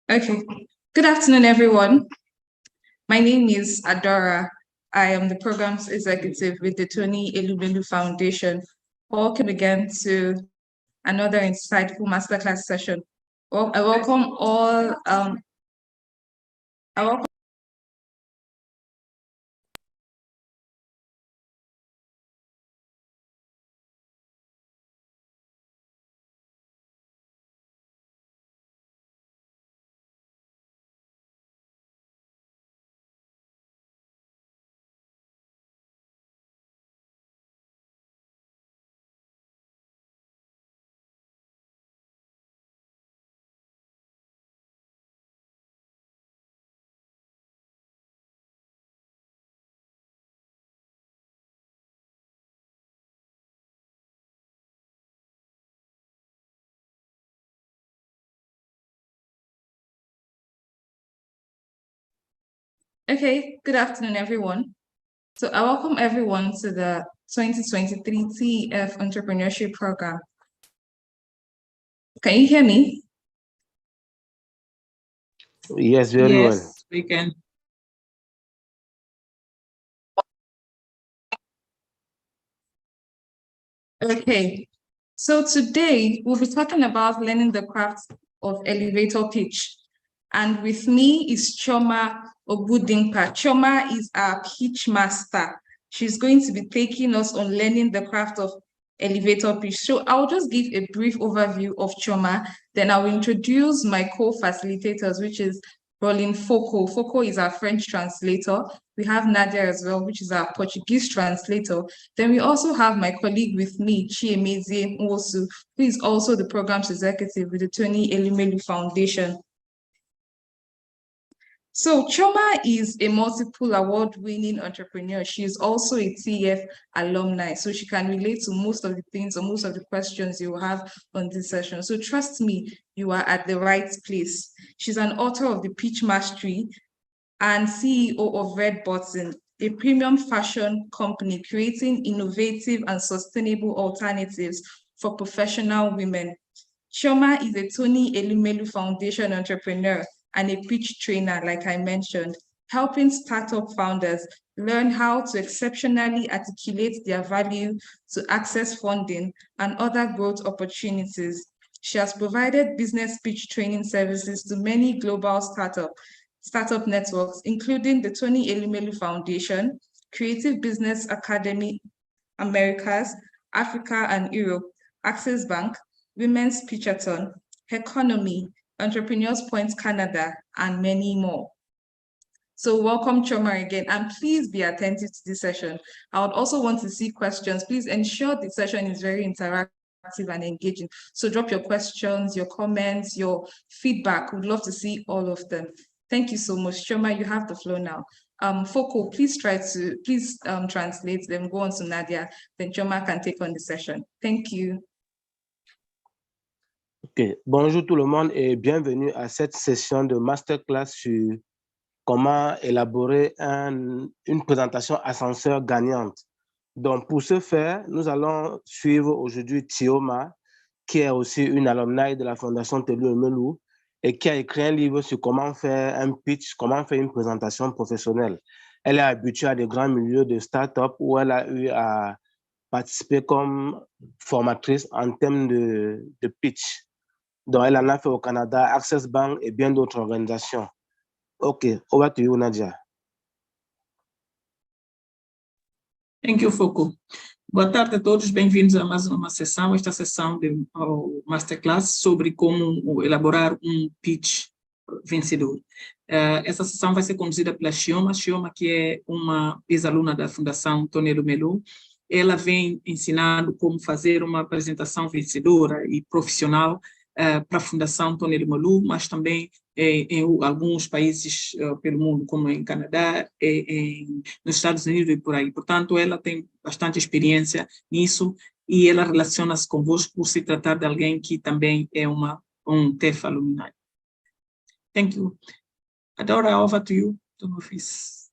Okay. Good afternoon, everyone. My name is Adora. I am the Programs Executive with the Tony Elubelu Foundation. Welcome again to another insightful masterclass session. Well, I welcome all. I welcome. Okay. Good afternoon, everyone. So I welcome everyone to the 2023 TEF Entrepreneurship Program. Can you hear me? Yes, very well. Yes, we can. Okay, so today we'll be talking about learning the craft of elevator pitch. And with me is Choma Obudinka. Choma is our pitch master. She's going to be taking us on learning the craft of elevator pitch. So I'll just give a brief overview of Choma, then I will introduce my co-facilitators, which is Rolin Foucault. Foucault is our French translator. We have Nadia as well, which is our Portuguese translator. Then we also have my colleague with me, Chiemezie Nwosu, who is also the programs executive with the Tony Elumelu Foundation. So Choma is a multiple award-winning entrepreneur. She is also a TEF alumni, so she can relate to most of the things or most of the questions you will have on this session. So trust me, you are at the right place. She's an author of The Pitch Mastery and CEO of Red Button, a premium fashion company creating innovative and sustainable alternatives for professional women. Choma is a Tony Elumelu Foundation entrepreneur and a pitch trainer, like I mentioned, helping startup founders learn how to exceptionally articulate their value to access funding and other growth opportunities. She has provided business pitch training services to many global startup networks, including the Tony Elumelu Foundation, Creative Business Academy Americas, Africa and Europe, Access Bank, Women's Pitchathon, Economy, Entrepreneurs Point Canada, and many more. So welcome, Choma, again, and please be attentive to this session. I would also want to see questions. Please ensure the session is very interactive and engaging. So drop your questions, your comments, your feedback. We'd love to see all of them. Thank you so much. Choma, you have the floor now. Foucault, please translate, then go on to Nadia, then Choma can take on the session. Thank you. Ok, bonjour tout le monde et bienvenue à cette session de masterclass sur comment élaborer une présentation ascenseur gagnante. Donc, pour ce faire, nous allons suivre aujourd'hui Thioma, qui est aussi une alumni de la Fondation Telu Emelou et qui a écrit un livre sur comment faire un pitch, comment faire une présentation professionnelle. Elle est habituée à des grands milieux de start-up où elle a eu à participer comme formatrice en termes de pitch. Donc, elle en a fait au Canada, Access Bank et bien d'autres organisations. Ok, over to you, Nadia. Thank you, Foucault. Boa tarde a todos, bem-vindos a mais uma sessão, esta sessão de Masterclass sobre como elaborar um pitch vencedor. Essa sessão vai ser conduzida pela Chioma, que é uma ex-aluna da Fundação Tony Elumelu. Ela vem ensinando como fazer uma apresentação vencedora e profissional para a Fundação Tony Elumelu, mas também em alguns países pelo mundo, como em Canadá, nos Estados Unidos e por aí. Portanto, ela tem bastante experiência nisso e ela relaciona-se convosco por se tratar de alguém que também é um TEF alumni. Thank you. Adora, over to you, to my office.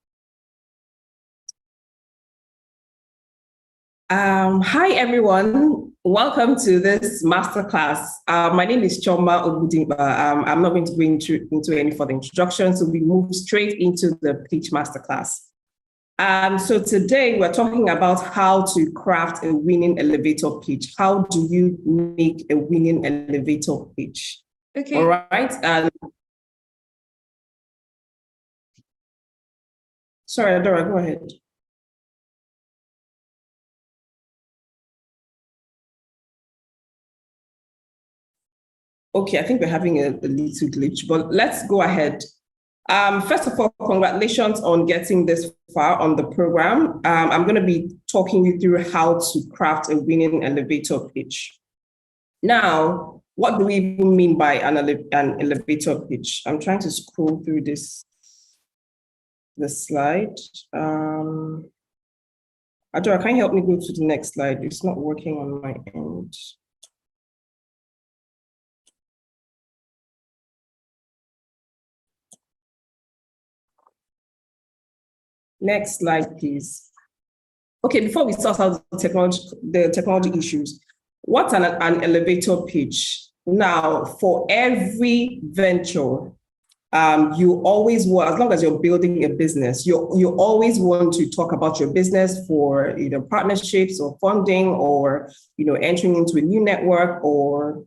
Hi, everyone. Welcome to this masterclass. My name is Choma Ogudimba. I'm not going to go into any further introduction, so we move straight into the pitch masterclass. So today we're talking about how to craft a winning elevator pitch. How do you make a winning elevator pitch? Okay. All right. Sorry, Adora, go ahead. Okay, I think we're having a little glitch, but let's go ahead. First of all, congratulations on getting this far on the program. I'm going to be talking you through how to craft a winning elevator pitch. Now, what do we even mean by an elevator pitch? I'm trying to scroll through this slide. Adora, can you help me go to the next slide? It's not working on my end. Next slide, please. Okay, before we start out the technology issues, what's an elevator pitch? Now, for every venture, you always want, as long as you're building a business, you always want to talk about your business for either partnerships or funding, or entering into a new network, or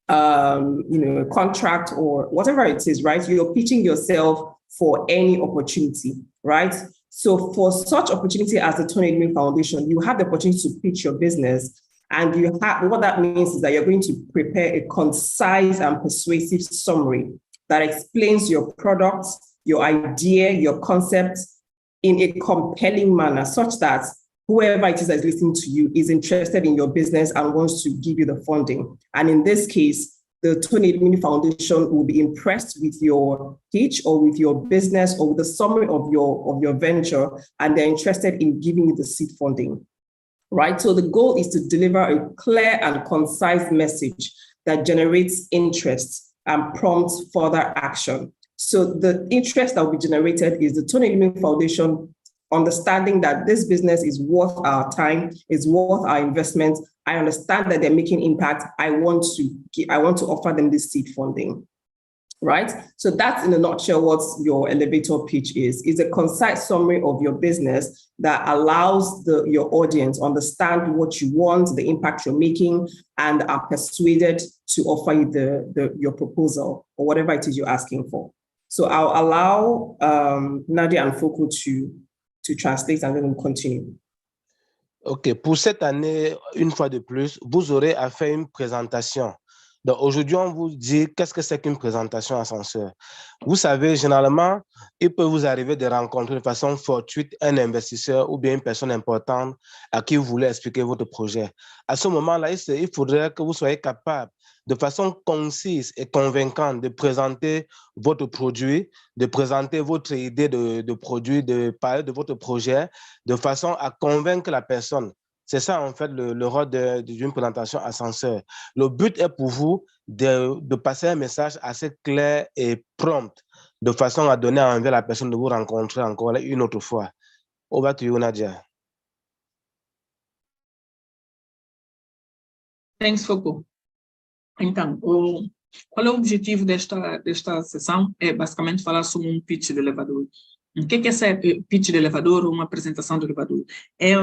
a contract, or whatever it is, right? You're pitching yourself for any opportunity, right? So for such opportunity as the Tony Edwin Foundation, you have the opportunity to pitch your business. And what that means is that you're going to prepare a concise and persuasive summary that explains your product, your idea, your concept in a compelling manner, such that whoever it is that is listening to you is interested in your business and wants to give you the funding. And in this case, the Tony Edwin Foundation will be impressed with your pitch or with your business or with the summary of your venture, and they're interested in giving you the seed funding, right? So the goal is to deliver a clear and concise message that generates interest and prompts further action. So the interest that will be generated is the Tony Edwin Foundation understanding that this business is worth our time, is worth our investment. I understand that they're making impact. I want to offer them this seed funding, right? So that's in a nutshell what your elevator pitch is. It's a concise summary of your business that allows your audience understand what you want, the impact you're making, and are persuaded to offer you your proposal or whatever it is you're asking for. So I'll allow Nadia and Foko to translate, and then we'll continue. OK, pour cette année, une fois de plus, vous aurez à faire une présentation. Donc aujourd'hui, on vous dit qu'est-ce que c'est qu'une présentation ascenseur. Vous savez, généralement, il peut vous arriver de rencontrer de façon fortuite un investisseur ou bien une personne importante à qui vous voulez expliquer votre projet. À ce moment-là, il faudrait que vous soyez capable de façon concise et convaincante de présenter votre produit, de présenter votre idée de produit, de parler de votre projet, de façon à convaincre la personne. C'est ça, en fait, le rôle d'une présentation ascenseur. Le but est pour vous de passer un message assez clair et prompt, de façon à donner envie à la personne de vous rencontrer encore une autre fois. Over to you, Nadia. Thanks, Foucault. Então, qual é o objetivo desta sessão? É basicamente falar sobre um pitch de elevador. O que é esse pitch de elevador ou uma apresentação de elevador? É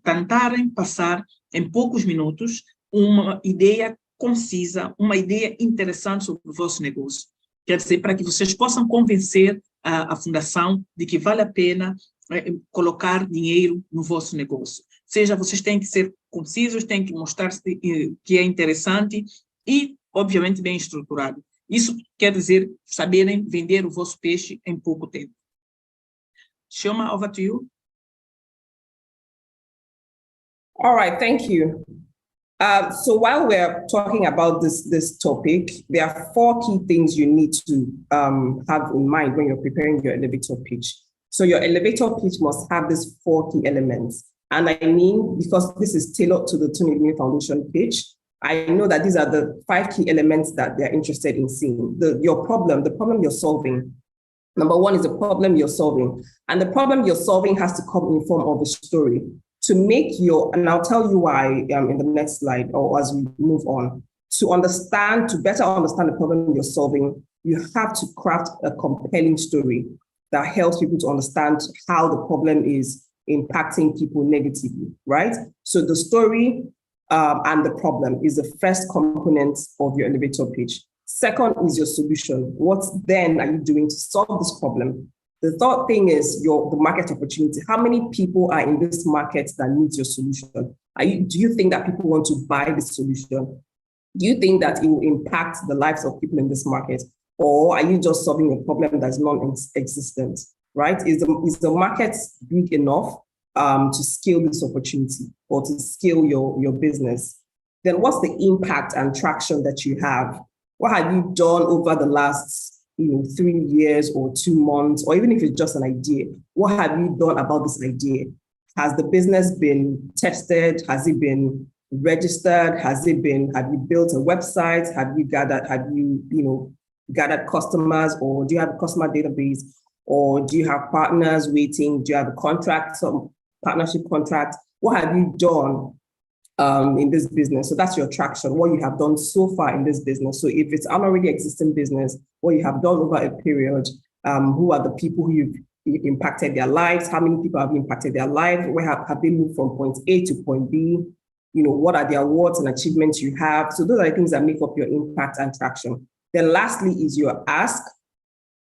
tentarem passar em poucos minutos uma ideia concisa, uma ideia interessante sobre o vosso negócio. Quer dizer, para que vocês possam convencer a fundação de que vale a pena colocar dinheiro no vosso negócio. Ou seja, vocês têm que ser concisos, têm que mostrar que é interessante e, obviamente, bem estruturado. Isso quer dizer saberem vender o vosso peixe em pouco tempo. Shoma, over to you. All right, thank you. So while we're talking about this topic, there are 4 key things you need to have in mind when you're preparing your elevator pitch. So your elevator pitch must have these 4 key elements. And I mean, because this is tailored to the Tony Edwin Foundation pitch, I know that these are the 5 key elements that they're interested in seeing. The problem you're solving. Number 1 is the problem you're solving. And the problem you're solving has to come in form of a story. to make and I'll tell you why in the next slide or as we move on, to better understand the problem you're solving, you have to craft a compelling story that helps people to understand how the problem is impacting people negatively, right? So the story and the problem is the first component of your elevator pitch. Second is your solution. What then are you doing to solve this problem? The third thing is the market opportunity. How many people are in this market that needs your solution? Do you think that people want to buy this solution? Do you think that it will impact the lives of people in this market? Or are you just solving a problem that's non-existent, right? Is the market big enough to scale this opportunity or to scale your business? Then what's the impact and traction that you have? What have you done over the last 3 years or 2 months, or even if it's just an idea? What have you done about this idea? Has the business been tested? Has it been registered? Have you built a website? Have you gathered customers, or do you have a customer database, or do you have partners waiting? Do you have a contract, some partnership contract? What have you done in this business? So that's your traction, what you have done so far in this business. So if it's an already existing business, what you have done over a period, who are the people who you've impacted their lives? How many people have impacted their lives? Where have they moved from point A to point B? What are the awards and achievements you have? So those are the things that make up your impact and traction. Then lastly is your ask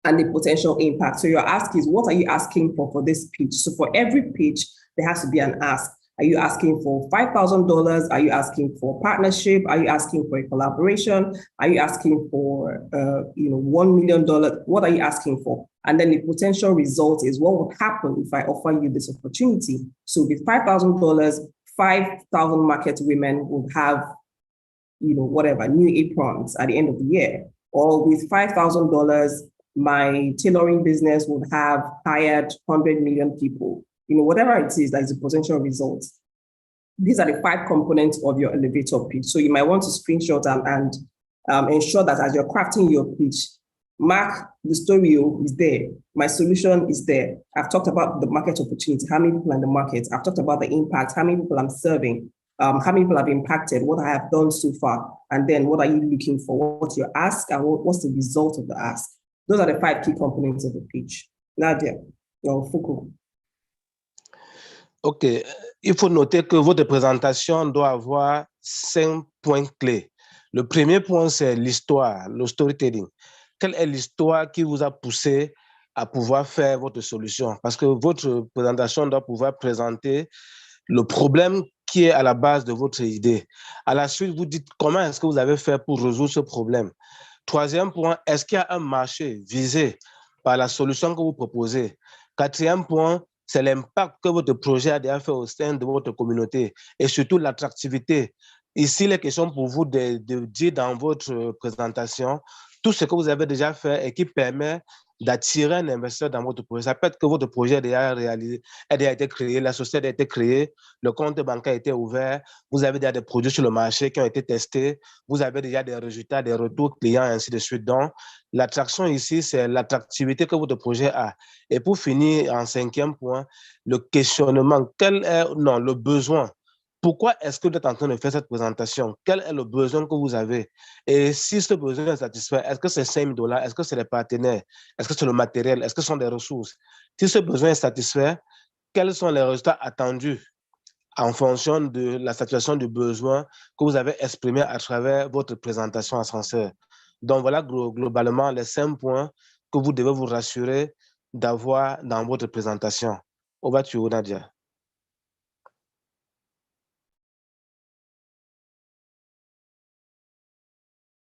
and the potential impact. So your ask is, what are you asking for this pitch? So for every pitch, there has to be an ask. Are you asking for $5,000? Are you asking for partnership? Are you asking for a collaboration? Are you asking for $1 million? What are you asking for? And then the potential result is, what would happen if I offer you this opportunity? So with $5,000, 5,000 market women would have new aprons at the end of the year. Or with $5,000, my tailoring business would have hired 100 million people. Whatever it is, that is a potential result. These are the 5 components of your elevator pitch. So you might want to screenshot and ensure that as you're crafting your pitch, mark the story is there. My solution is there. I've talked about the market opportunity, how many people are in the market. I've talked about the impact, how many people I'm serving. How many people have impacted, what I have done so far, and then what are you looking for? What's your ask, and what's the result of the ask? Those are the 5 key components of the pitch. Nadia, Foucault. OK. Il faut noter que votre présentation doit avoir 5 points clés. Le premier point, c'est l'histoire, le storytelling. Quelle est l'histoire qui vous a poussé à pouvoir faire votre solution? Parce que votre présentation doit pouvoir présenter le problème qui est à la base de votre idée. À la suite, vous dites comment est-ce que vous avez fait pour résoudre ce problème. Troisième point, est-ce qu'il y a un marché visé par la solution que vous proposez? Quatrième point, c'est l'impact que votre projet a déjà fait au sein de votre communauté et surtout l'attractivité. Ici, les questions pour vous de dire dans votre présentation tout ce que vous avez déjà fait et qui permet d'attirer un investisseur dans votre projet. Ça peut être que votre projet a déjà réalisé, a déjà été créé, la société a été créée, le compte bancaire a été ouvert, vous avez déjà des produits sur le marché qui ont été testés, vous avez déjà des résultats, des retours clients, et ainsi de suite. Donc, l'attraction ici, c'est l'attractivité que votre projet a. Et pour finir, en 5e point, le questionnement. Le besoin. Pourquoi est-ce que vous êtes en train de faire cette présentation? Quel est le besoin que vous avez? Et si ce besoin est satisfait, est-ce que c'est $5? Est-ce que c'est les partenaires? Est-ce que c'est le matériel? Est-ce que ce sont des ressources? Si ce besoin est satisfait, quels sont les résultats attendus en fonction de la satisfaction du besoin que vous avez exprimé à travers votre présentation ascenseur? Donc voilà globalement les 5 points que vous devez vous rassurer d'avoir dans votre présentation. Over to you, Nadia.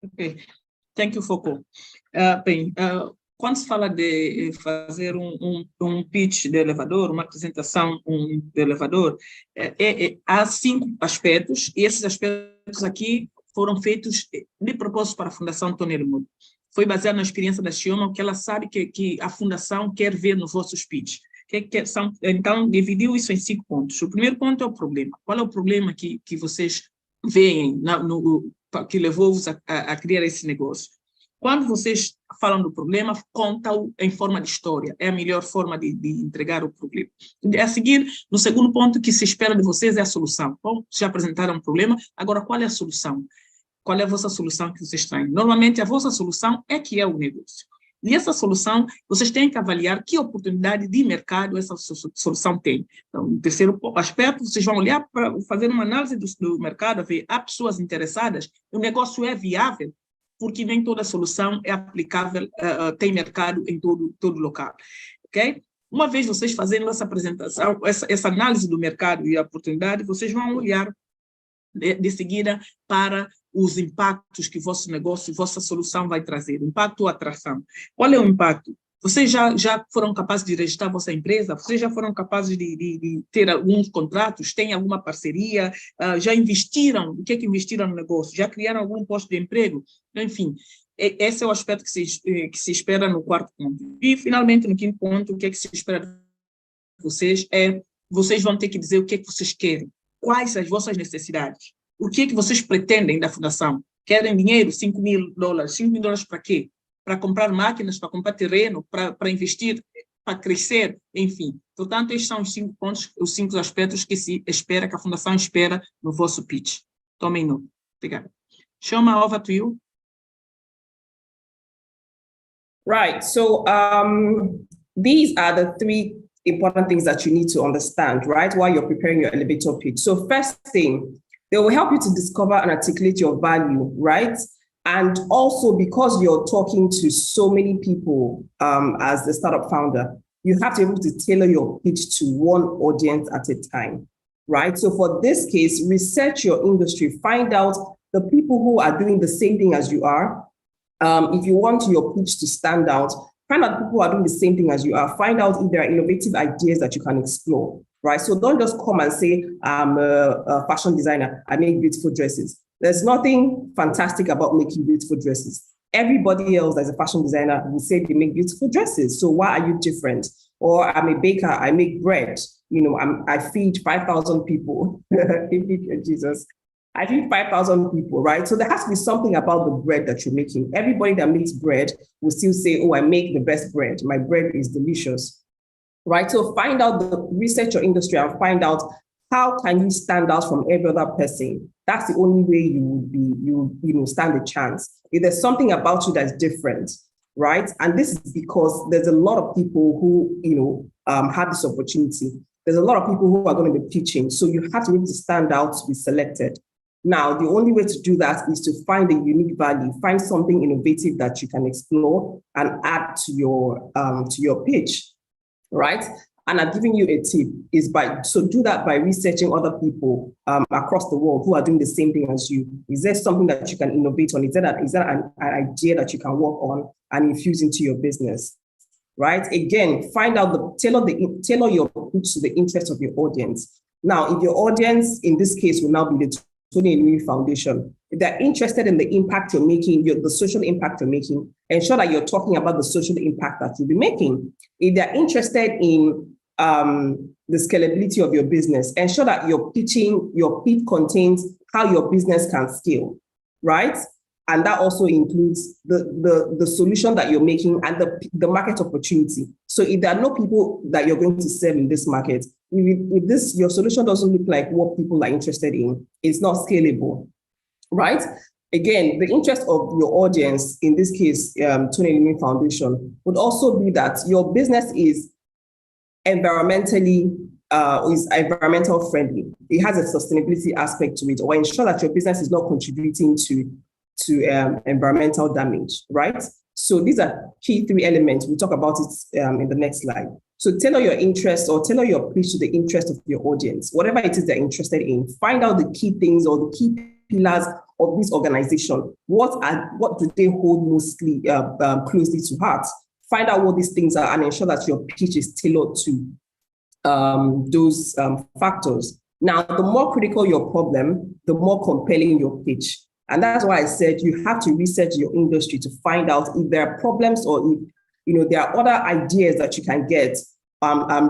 Ok, thank you, Foucault. Quando se fala de fazer um pitch de elevador, uma apresentação de elevador, há 5 aspectos, e esses aspectos aqui foram feitos de propósito para a Fundação Tony Remudo. Foi baseado na experiência da Xioma, que ela sabe que a Fundação quer ver nos vossos pitch. Então, dividiu isso em 5 pontos. O primeiro ponto é o problema. Qual é o problema que vocês veem que levou-vos a criar esse negócio? Quando vocês falam do problema, contam em forma de história. É a melhor forma de entregar o problema. A seguir, no segundo ponto, que se espera de vocês é a solução. Bom, já apresentaram um problema, agora qual é a solução? Qual é a vossa solução que vocês têm? Normalmente, a vossa solução é que é o negócio. E essa solução, vocês têm que avaliar que oportunidade de mercado essa solução tem. Então, no terceiro aspecto, vocês vão olhar para fazer uma análise do mercado, ver há pessoas interessadas, o negócio é viável, porque nem toda solução é aplicável, tem mercado em todo local. Ok? Uma vez vocês fazendo essa apresentação, essa análise do mercado e a oportunidade, vocês vão olhar de seguida para os impactos que vosso negócio, vossa solução vai trazer, impacto ou atração. Qual é o impacto? Vocês já foram capazes de registrar vossa empresa? Vocês já foram capazes de ter alguns contratos? Têm alguma parceria? Já investiram? O que é que investiram no negócio? Já criaram algum posto de emprego? Enfim, esse é o aspecto que se espera no quarto ponto. E, finalmente, no quinto ponto, o que é que se espera de vocês vocês vão ter que dizer o que é que vocês querem. Quais as vossas necessidades? O que é que vocês pretendem da fundação? Querem dinheiro? $5 mil. $5 mil para quê? Para comprar máquinas, para comprar terreno, para investir, para crescer, enfim. Portanto, estes são os 5 pontos, os 5 aspectos que se espera, que a fundação espera no vosso pitch. Tomem nota. Obrigada. Shoma, over to you. Right. So these are the 3 important things that you need to understand, right, while you're preparing your elevator pitch. So first thing, they will help you to discover and articulate your value, right? And also, because you're talking to so many people as the startup founder, you have to be able to tailor your pitch to one audience at a time, right? So for this case, research your industry, find out the people who are doing the same thing as you are. If you want your pitch to stand out, find out people who are doing the same thing as you are. Find out if there are innovative ideas that you can explore, right? So don't just come and say, I'm a fashion designer, I make beautiful dresses. There's nothing fantastic about making beautiful dresses. Everybody else that's a fashion designer will say they make beautiful dresses. So why are you different? Or I'm a baker, I make bread. You know, I feed 5,000 people. Jesus. I feed 5,000 people, right? So there has to be something about the bread that you're making. Everybody that makes bread will still say, oh, I make the best bread. My bread is delicious, right? So find out, research your industry and find out how can you stand out from every other person. That's the only way you will stand a chance. If there's something about you that's different, right? And this is because there's a lot of people who, have this opportunity. There's a lot of people who are going to be pitching. So you have to be able to stand out to be selected. Now, the only way to do that is to find a unique value, find something innovative that you can explore and add to your pitch, right? And I'm giving you a tip do that by researching other people across the world who are doing the same thing as you. Is there something that you can innovate on? Is there an idea that you can work on and infuse into your business, right? Again, find out tailor your pitch to the interest of your audience. Now, if your audience in this case will now be the Tony Elumi Foundation, if they're interested in the impact you're making, the social impact you're making, ensure that you're talking about the social impact that you'll be making. If they're interested in the scalability of your business, ensure that your pitch contains how your business can scale, right? And that also includes the solution that you're making and the market opportunity. So if there are no people that you're going to serve in this market, if your solution doesn't look like what people are interested in, it's not scalable, right? Again, the interest of your audience, in this case, Tony Elumi Foundation, would also be that your business is environmental friendly. It has a sustainability aspect to it, or ensure that your business is not contributing to environmental damage, right? So these are key 3 elements. We'll talk about it in the next slide. So tailor your interest or tailor your pitch to the interest of your audience. Whatever it is they're interested in, find out the key things or the key pillars of this organization. What do they hold mostly closely to heart? Find out what these things are and ensure that your pitch is tailored to those factors. Now, the more critical your problem, the more compelling your pitch. And that's why I said you have to research your industry to find out if there are problems or if there are other ideas that you can get.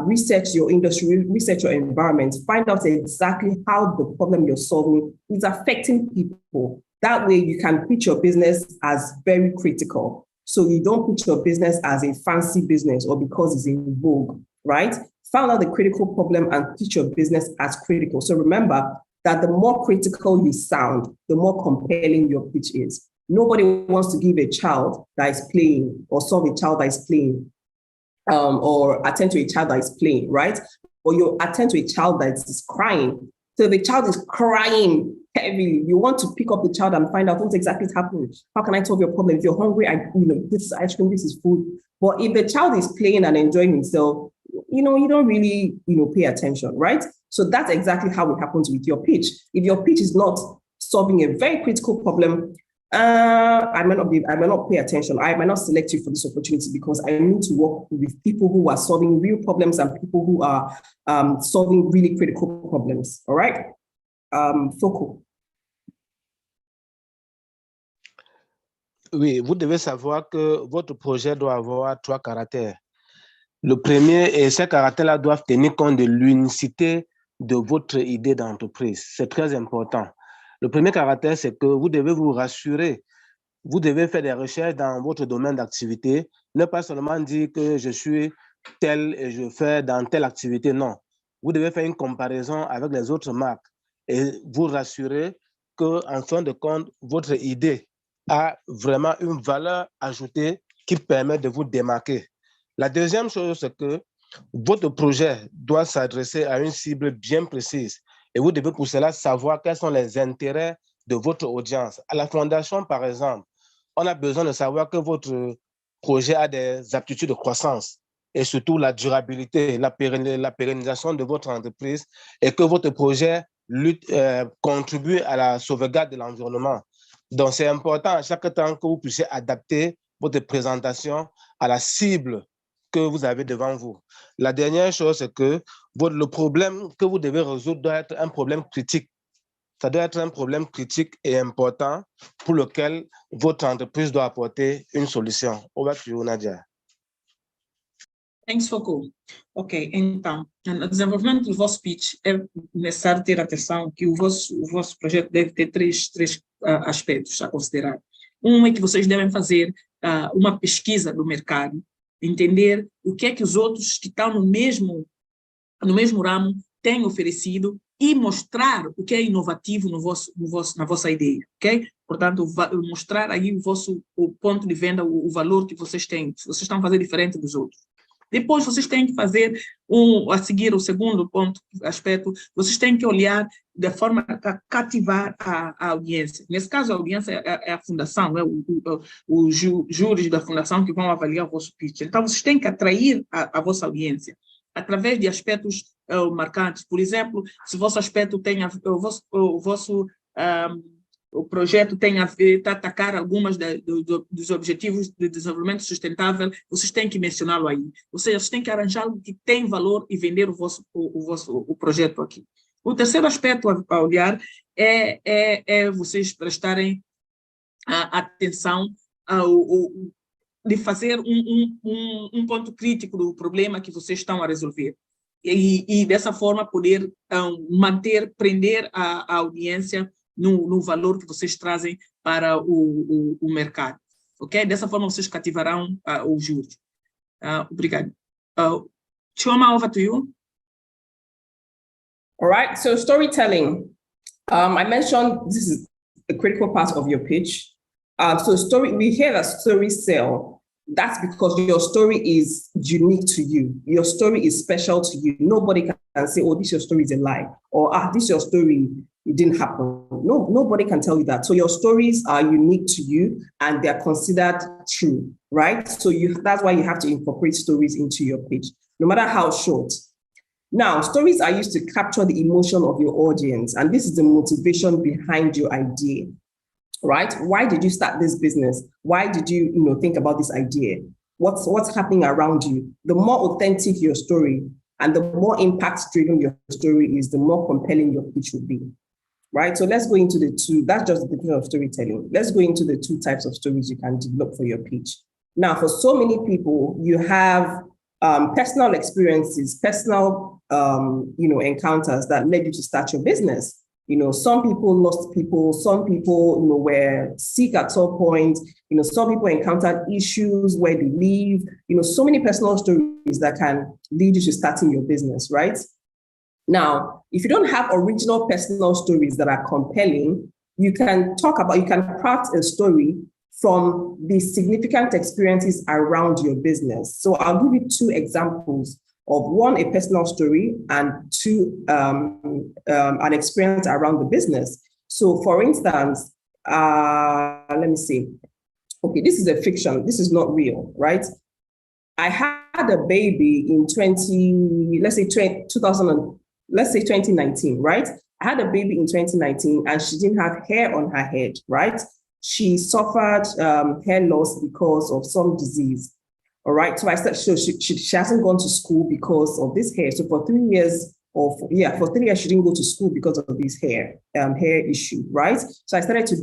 Research your industry, research your environment, find out exactly how the problem you're solving is affecting people. That way you can pitch your business as very critical. So you don't pitch your business as a fancy business or because it's in vogue, right? Find out the critical problem and pitch your business as critical. So remember that the more critical you sound, the more compelling your pitch is. Nobody wants to give a child that is playing or solve a child that is playing or attend to a child that is playing, right? Or you attend to a child that is crying. So the child is crying heavily. You want to pick up the child and find out what exactly is happening. How can I solve your problem? If you're hungry, this is ice cream, this is food. But if the child is playing and enjoying himself, you don't really, pay attention, right? So that's exactly how it happens with your pitch. If your pitch is not solving a very critical problem, I might not pay attention. I might not select you for this opportunity because I need to work with people who are solving real problems and people who are solving really critical problems. All right, Foko. Oui, vous devez savoir que votre projet doit avoir 3 caractères. Le premier, et ces caractères-là doivent tenir compte de l'unicité de votre idée d'entreprise. C'est très important. Le premier caractère, c'est que vous devez vous rassurer. Vous devez faire des recherches dans votre domaine d'activité. Ne pas seulement dire que je suis tel et je fais dans telle activité. Non. Vous devez faire une comparaison avec les autres marques et vous rassurer qu'en fin de compte, votre idée a vraiment une valeur ajoutée qui permet de vous démarquer. La deuxième chose, c'est que votre projet doit s'adresser à une cible bien précise et vous devez pour cela savoir quels sont les intérêts de votre audience. À la fondation, par exemple, on a besoin de savoir que votre projet a des aptitudes de croissance et surtout la durabilité, la pérennisation de votre entreprise et que votre projet contribue à la sauvegarde de l'environnement. Donc, c'est important à chaque temps que vous puissiez adapter votre présentation à la cible que vous avez devant vous. La dernière chose, c'est que le problème que vous devez résoudre doit être un problème critique. Ça doit être un problème critique et important pour lequel votre entreprise doit apporter une solution. Over to you, Nadia. Thanks, Foucault. Ok, então, no desenvolvimento do vosso pitch, é necessário ter atenção que o vosso projeto deve ter três aspectos a considerar. Um é que vocês devem fazer uma pesquisa do mercado, entender o que é que os outros que estão no mesmo ramo têm oferecido e mostrar o que é inovativo na vossa ideia, ok? Portanto, mostrar aí o ponto de venda, o valor que vocês têm, se vocês estão a fazer diferente dos outros. Depois, vocês têm que fazer, a seguir o segundo aspecto, vocês têm que olhar de forma a cativar a audiência. Nesse caso, a audiência é a fundação, é os júris da fundação que vão avaliar o vosso pitch. Então, vocês têm que atrair a vossa audiência através de aspectos marcantes. Por exemplo, se o vosso aspecto tem o projeto tem a ver, atacar algumas dos objetivos de desenvolvimento sustentável, vocês têm que mencioná-lo aí. Ou seja, vocês têm que arranjar algo que tem valor e vender o projeto aqui. O terceiro aspecto a olhar é vocês prestarem atenção de fazer um ponto crítico do problema que vocês estão a resolver. E dessa forma poder prender a audiência no valor que vocês trazem para o mercado. Ok? Dessa forma vocês cativarão os juros. Obrigado. Chioma, over to you. All right, so storytelling. I mentioned this is a critical part of your pitch. We hear that stories sell. That's because your story is unique to you. Your story is special to you. Nobody can say, oh, this your story is a lie. Or, this your story, it didn't happen. No, nobody can tell you that. So your stories are unique to you and they're considered true, right? So that's why you have to incorporate stories into your pitch, no matter how short. Now, stories are used to capture the emotion of your audience. And this is the motivation behind your idea. Right? Why did you start this business? Why did you, think about this idea? What's happening around you? The more authentic your story and the more impact-driven your story is, the more compelling your pitch will be. Right? So let's go into the two. That's just the definition of storytelling. Let's go into the two types of stories you can develop for your pitch. Now, for so many people, you have personal experiences, personal, encounters that led you to start your business. Some people lost people, some people, were sick at some point, some people encountered issues where they live, so many personal stories that can lead you to starting your business, right? Now, if you don't have original personal stories that are compelling, you can craft a story from the significant experiences around your business. So I'll give you 2 examples of 1, a personal story, and 2, an experience around the business. So for instance, let me see. Okay, this is a fiction. This is not real, right? I had a baby in 2019, right? I had a baby in 2019 and she didn't have hair on her head, right? She suffered hair loss because of some disease. All right. So I said, she hasn't gone to school because of this hair. So for 3 years, she didn't go to school because of this hair issue, right? So I started to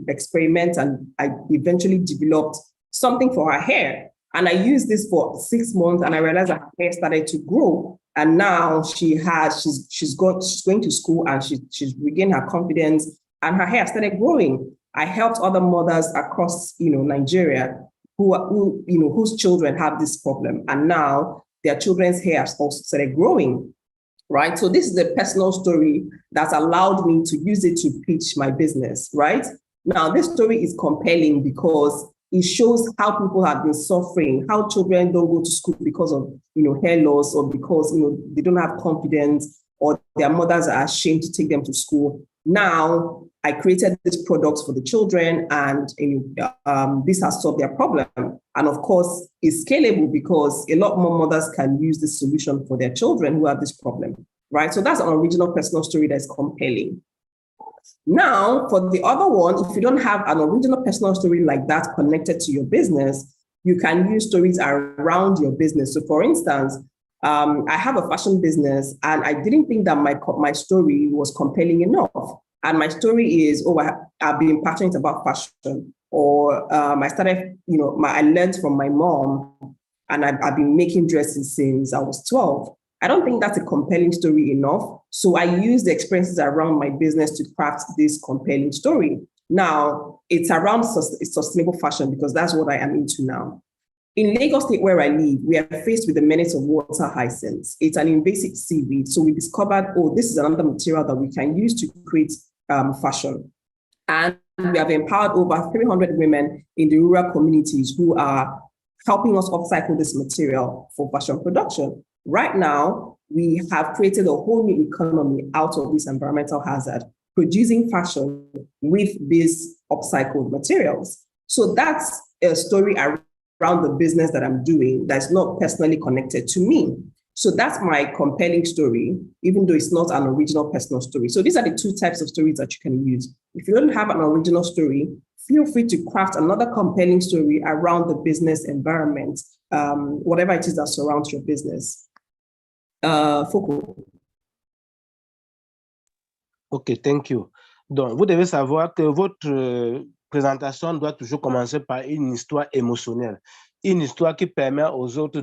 experiment, and I eventually developed something for her hair. And I used this for 6 months, and I realized that her hair started to grow. And now she's going to school, and she's regained her confidence, and her hair started growing. I helped other mothers across, Nigeria whose children have this problem, and now their children's hair has also started growing, right? So this is a personal story that allowed me to use it to pitch my business, right? Now, this story is compelling because it shows how people have been suffering, how children don't go to school because of, hair loss, or because, they don't have confidence, or their mothers are ashamed to take them to school. Now, I created this product for the children, and this has solved their problem. And of course, it's scalable because a lot more mothers can use this solution for their children who have this problem, right? So that's an original personal story that's compelling. Now, for the other one, if you don't have an original personal story like that connected to your business, you can use stories around your business. So for instance, I have a fashion business, and I didn't think that my story was compelling enough. And my story is, I've been passionate about fashion, or I started, I learned from my mom, and I've been making dresses since I was 12. I don't think that's a compelling story enough. So I use the experiences around my business to craft this compelling story. Now, it's around sustainable fashion because that's what I am into now. In Lagos State, where I live, we are faced with the menace of water hyacinths. It's an invasive seaweed. So we discovered, this is another material that we can use to create fashion. And we have empowered over 300 women in the rural communities who are helping us upcycle this material for fashion production. Right now, we have created a whole new economy out of this environmental hazard, producing fashion with these upcycled materials. So that's a story around the business that I'm doing that's not personally connected to me. So that's my compelling story, even though it's not an original personal story. So these are the 2 types of stories that you can use. If you don't have an original story, feel free to craft another compelling story around the business environment, whatever it is that surrounds your business. Foucault. OK, thank you. Donc, vous devez savoir que votre présentation doit toujours commencer par une histoire émotionnelle, une histoire qui permet aux autres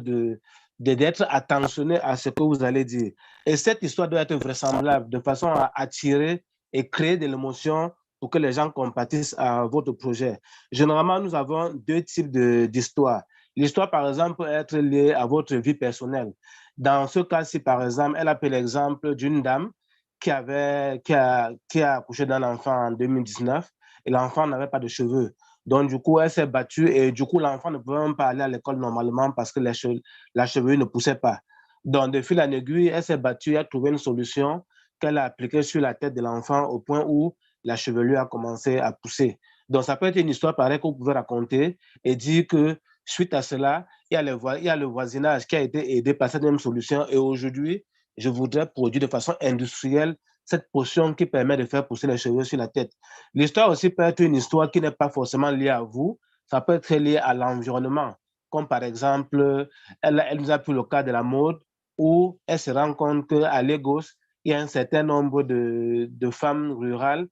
d'être attentionnés à ce que vous allez dire. Et cette histoire doit être vraisemblable de façon à attirer et créer de l'émotion pour que les gens compatissent à votre projet. Généralement, nous avons 2 types d'histoires. L'histoire, par exemple, peut être liée à votre vie personnelle. Dans ce cas-ci, par exemple, elle a pris l'exemple d'une dame qui a accouché d'un enfant en 2019 et l'enfant n'avait pas de cheveux. Donc, du coup, elle s'est battue et du coup, l'enfant ne pouvait même pas aller à l'école normalement parce que la chevelure ne poussait pas. Donc, de fil en aiguille, elle s'est battue et a trouvé une solution qu'elle a appliquée sur la tête de l'enfant au point où la chevelure a commencé à pousser. Donc, ça peut être une histoire pareille que vous pouvez raconter et dire que suite à cela, il y a le voisinage qui a été aidé par cette même solution et aujourd'hui, je voudrais produire de façon industrielle cette potion qui permet de faire pousser les cheveux sur la tête. L'histoire aussi peut être une histoire qui n'est pas forcément liée à vous, ça peut être lié à l'environnement, comme par exemple, elle nous a pris le cas de la mode où elle se rend compte qu'à Lagos, il y a un certain nombre de femmes rurales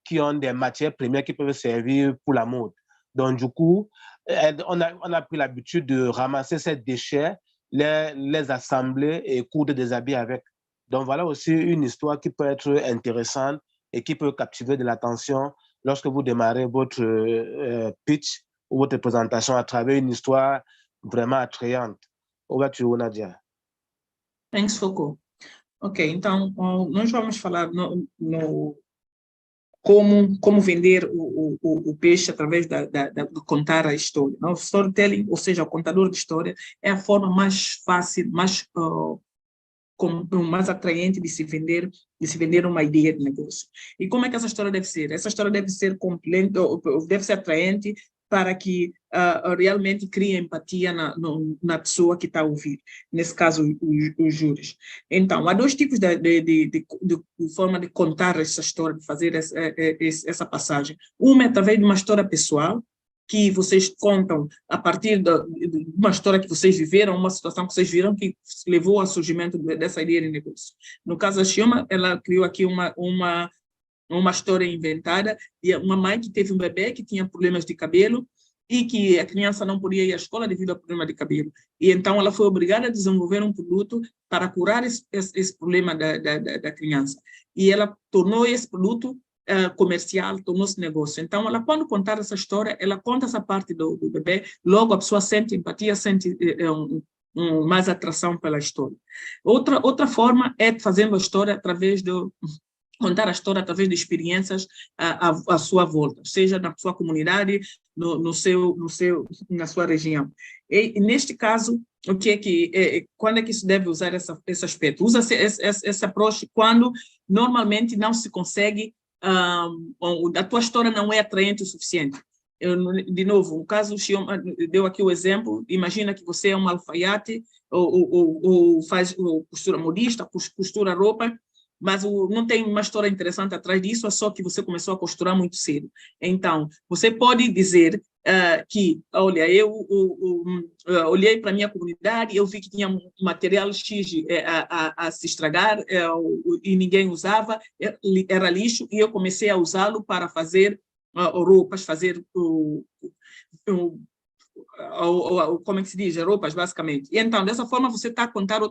qui ont des matières premières qui peuvent servir pour la mode. Donc, du coup, on a pris l'habitude de ramasser ces déchets, les assembler et coudre des habits avec. Donc, voilà aussi une histoire qui peut être intéressante et qui peut captiver de l'attention lorsque vous démarrez votre pitch ou votre présentation à travers une histoire vraiment attrayante. Over to you, Nadia. Thanks, Foucault. Ok, então, nós vamos falar como vender o peixe através de contar a história. O storytelling, ou seja, o contador de história, é a forma mais fácil, mais atraente de se vender uma ideia de negócio. E como é que essa história deve ser? Essa história deve ser completa, deve ser atraente para que realmente crie empatia na pessoa que está a ouvir, nesse caso, os júris. Então, há dois tipos de forma de contar essa história, de fazer essa passagem. Uma é através de uma história pessoal, que vocês contam a partir de uma história que vocês viveram, uma situação que vocês viram que levou ao surgimento dessa ideia de negócio. No caso da Chioma, ela criou aqui uma história inventada de uma mãe que teve um bebê que tinha problemas de cabelo e que a criança não podia ir à escola devido ao problema de cabelo. E então ela foi obrigada a desenvolver um produto para curar esse problema da criança. E ela tornou esse produto comercial, tornou-se negócio. Então, ela, quando contar essa história, ela conta essa parte do bebê, logo a pessoa sente empatia, sente mais atração pela história. Outra forma é fazendo a história através contar a história através de experiências à sua volta, seja na sua comunidade, na sua região. E neste caso, quando é que se deve usar esse aspecto? Usa-se esse approach quando normalmente não se consegue, a tua história não é atraente o suficiente. De novo, o caso, o Chioma deu aqui o exemplo, imagina que você é um alfaiate, ou faz costura modista, costura roupa, mas não tem uma história interessante atrás disso, é só que você começou a costurar muito cedo. Então, você pode dizer que, olha, eu olhei para a minha comunidade, eu vi que tinha material X a se estragar e ninguém usava, era lixo, e eu comecei a usá-lo para fazer roupas, fazer como é que se diz? Roupas, basicamente. E então, dessa forma, você está a contar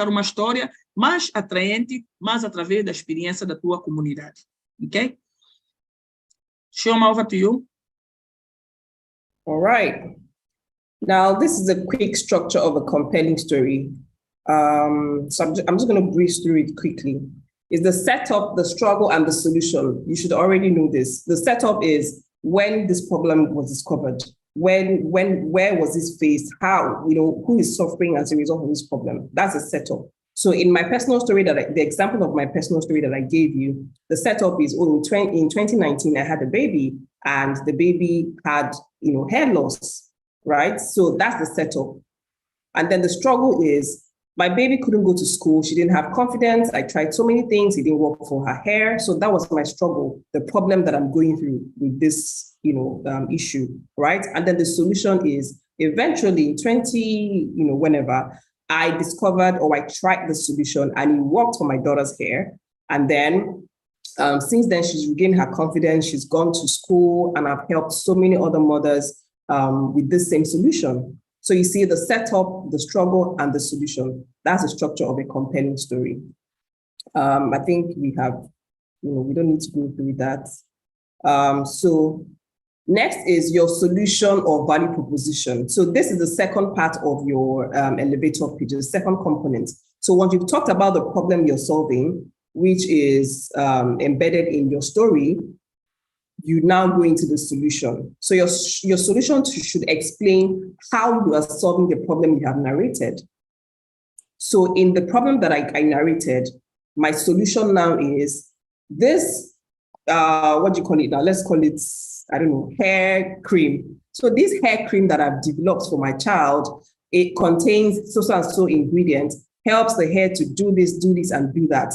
uma história mais atraente, mais através da experiência da tua comunidade. Ok? Chioma, over to you. All right. Now, this is a quick structure of a compelling story. So I'm just going to breeze through it quickly. It's the setup, the struggle, and the solution. You should already know this. The setup is when this problem was discovered. Where was this faced? How, who is suffering as a result of this problem? That's a setup. So in my personal story the example of my personal story that I gave you, the setup is, in 2019, I had a baby and the baby had, hair loss, right? So that's the setup. And then the struggle is my baby couldn't go to school. She didn't have confidence. I tried so many things. It didn't work for her hair. So that was my struggle, the problem that I'm going through with this, issue, right? And then the solution is eventually 20, whenever I discovered or I tried the solution and it worked for my daughter's hair. And then since then, she's regained her confidence. She's gone to school and I've helped so many other mothers with this same solution. So you see the setup, the struggle, and the solution. That's the structure of a compelling story. I think we have, we don't need to go through that. So next is your solution or value proposition. So this is the second part of your elevator pitch, the second component. So once you've talked about the problem you're solving, which is embedded in your story, you now go into the solution. So your solution should explain how you are solving the problem you have narrated. So in the problem that I narrated, my solution now is this, what do you call it now? Let's call it, I don't know, hair cream. So this hair cream that I've developed for my child, it contains so and so ingredients, helps the hair to do this, and do that.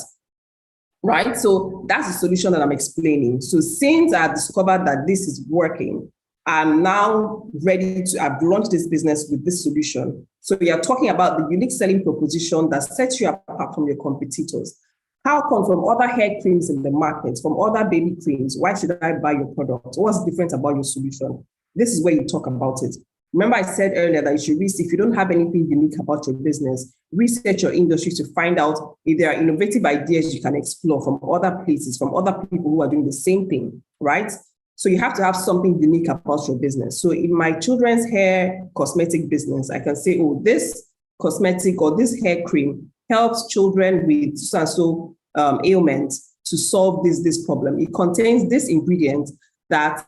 Right? So that's the solution that I'm explaining. So since I've discovered that this is working, I'm now ready to, I've launched this business with this solution. So we are talking about the unique selling proposition that sets you apart from your competitors. How come from other hair creams in the market, from other baby creams, why should I buy your product? What's different about your solution? This is where you talk about it. Remember, I said earlier that you should research. If you don't have anything unique about your business, research your industry to find out if there are innovative ideas you can explore from other places, from other people who are doing the same thing, right? So you have to have something unique about your business. So in my children's hair cosmetic business, I can say, oh, this cosmetic or this hair cream helps children with so ailments to solve this problem. It contains this ingredient that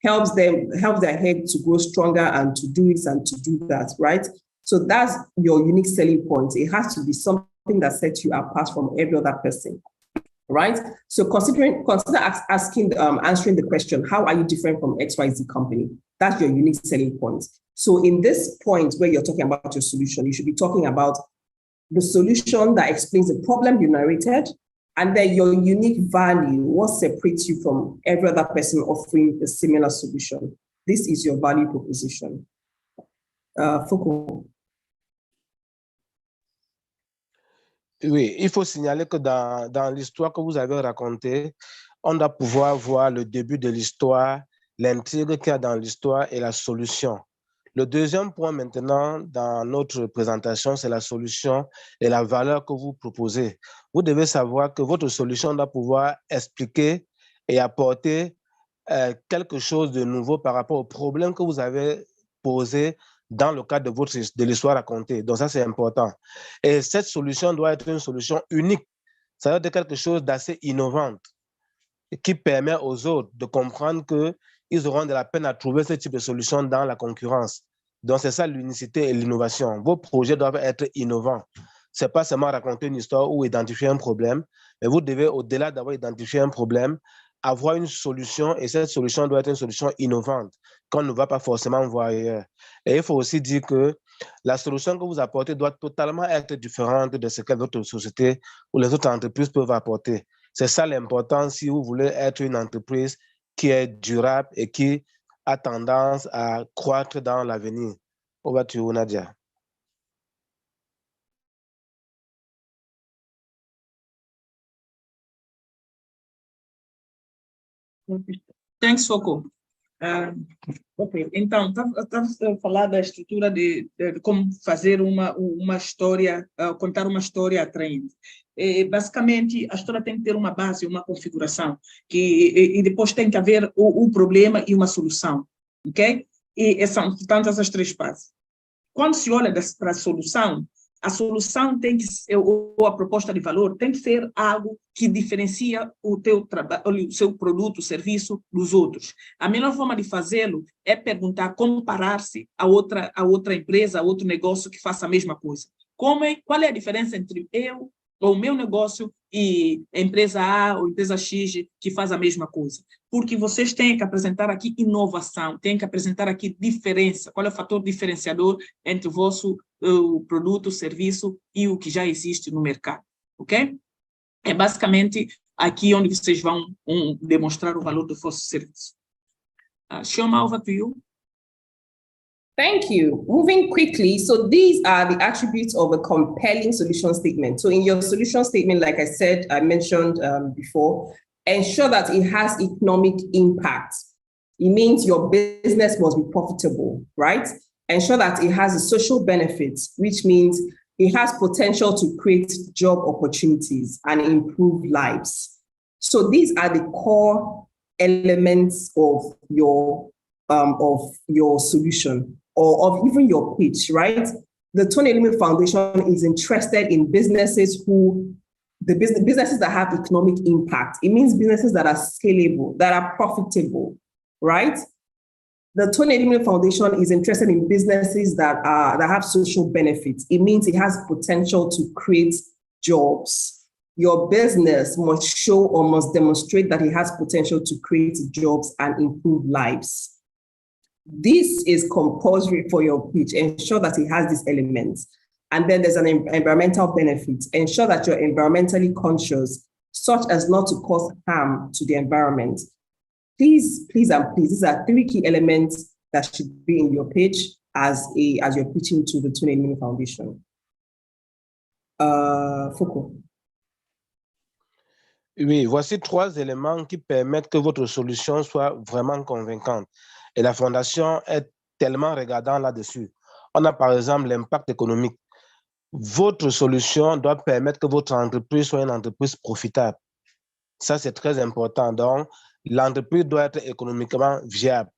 helps their hair to grow stronger and to do this and to do that, right? So that's your unique selling point. It has to be something that sets you apart from every other person, right? So consider answering the question, how are you different from XYZ company? That's your unique selling point. So in this point where you're talking about your solution, you should be talking about the solution that explains the problem you narrated, and then your unique value, what separates you from every other person offering a similar solution. This is your value proposition. Foucault. Oui, il faut signaler que dans l'histoire que vous avez racontée, on doit pouvoir voir le début de l'histoire, l'intrigue qu'il y a dans l'histoire et la solution. Le deuxième point maintenant dans notre présentation, c'est la solution et la valeur que vous proposez. Vous devez savoir que votre solution doit pouvoir expliquer et apporter quelque chose de nouveau par rapport au problème que vous avez posé dans le cadre de l'histoire racontée. Donc ça, c'est important. Et cette solution doit être une solution unique. Ça doit être quelque chose d'assez innovant qui permet aux autres de comprendre qu'ils auront de la peine à trouver ce type de solution dans la concurrence. Donc c'est ça l'unicité et l'innovation. Vos projets doivent être innovants. Ce n'est pas seulement raconter une histoire ou identifier un problème, mais vous devez, au-delà d'avoir identifié un problème, avoir une solution, et cette solution doit être une solution innovante qu'on ne va pas forcément voir ailleurs. Et il faut aussi dire que la solution que vous apportez doit totalement être différente de ce que votre société ou les autres entreprises peuvent apporter. C'est ça l'important si vous voulez être une entreprise qui est durable et qui a tendance à croître dans l'avenir. Over to you, Nadia. Thanks, Foucault. Ok, então, estamos a falar da estrutura de como fazer uma história, contar uma história atraente. Basicamente, a história tem que ter uma base, uma configuração, e depois tem que haver o problema e uma solução, ok? E são, portanto, essas três partes. Quando se olha para a solução tem que ser, ou a proposta de valor tem que ser algo que diferencia o seu produto, o serviço dos outros. A melhor forma de fazê-lo é perguntar, comparar-se a outra empresa, a outro negócio que faça a mesma coisa. Qual é a diferença entre eu ou o meu negócio e a empresa A ou a empresa X que faz a mesma coisa? Porque vocês têm que apresentar aqui inovação, têm que apresentar aqui diferença. Qual é o fator diferenciador entre o vosso produto, o serviço e o que já existe no mercado, ok? É basicamente aqui onde vocês vão demonstrar o valor do vosso serviço. Shoma, over to you. Thank you. Moving quickly, so these are the attributes of a compelling solution statement. So in your solution statement, like I mentioned before, ensure that it has economic impact. It means your business must be profitable, right? Ensure that it has a social benefits, which means it has potential to create job opportunities and improve lives. So these are the core elements of your solution or of even your pitch, right? The Tony Elime Foundation is interested in businesses businesses that have economic impact. It means businesses that are scalable, that are profitable, right? The Tony Elime Foundation is interested in businesses that have social benefits. It means it has potential to create jobs. Your business must show or must demonstrate that it has potential to create jobs and improve lives. This is compulsory for your pitch. Ensure that it has these elements. And then there's an environmental benefit. Ensure that you're environmentally conscious, such as not to cause harm to the environment. Please, these are 3 key elements that should be in your pitch as you're pitching to the Tony Elime Foundation. Foucault. Oui, voici 3 éléments qui permettent que votre solution soit vraiment convaincante. Et la Fondation est tellement regardant là-dessus. On a par exemple l'impact économique. Votre solution doit permettre que votre entreprise soit une entreprise profitable. Ça, c'est très important. Donc, l'entreprise doit être économiquement viable.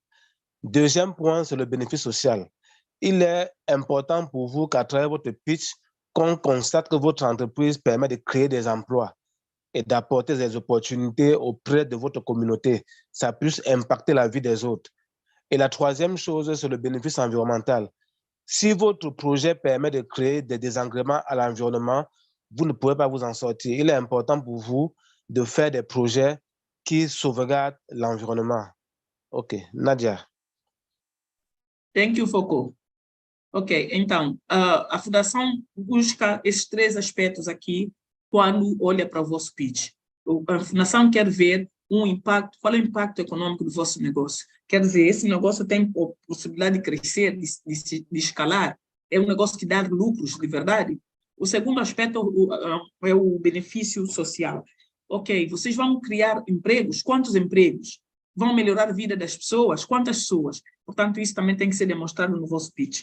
Deuxième point, c'est le bénéfice social. Il est important pour vous qu'à travers votre pitch, qu'on constate que votre entreprise permet de créer des emplois et d'apporter des opportunités auprès de votre communauté. Ça puisse impacter la vie des autres. Et la troisième chose, c'est le bénéfice environnemental. Si votre projet permet de créer des désengréments à l'environnement, vous ne pourrez pas vous en sortir. Il est important pour vous de faire des projets qui sauvegardent l'environnement. OK, Nadia. Thank you, Foucault. Ok, então, a Fundação busca esses 3 aspectos aqui quando olha para o vosso pitch. A Fundação quer ver impacto, qual é o impacto econômico do vosso negócio. Quer dizer, esse negócio tem possibilidade de crescer, de escalar, é um negócio que dá lucros de verdade. O segundo aspecto é o benefício social. Ok, vocês vão criar empregos, quantos empregos? Vão melhorar a vida das pessoas, quantas pessoas? Portanto, isso também tem que ser demonstrado no vosso pitch.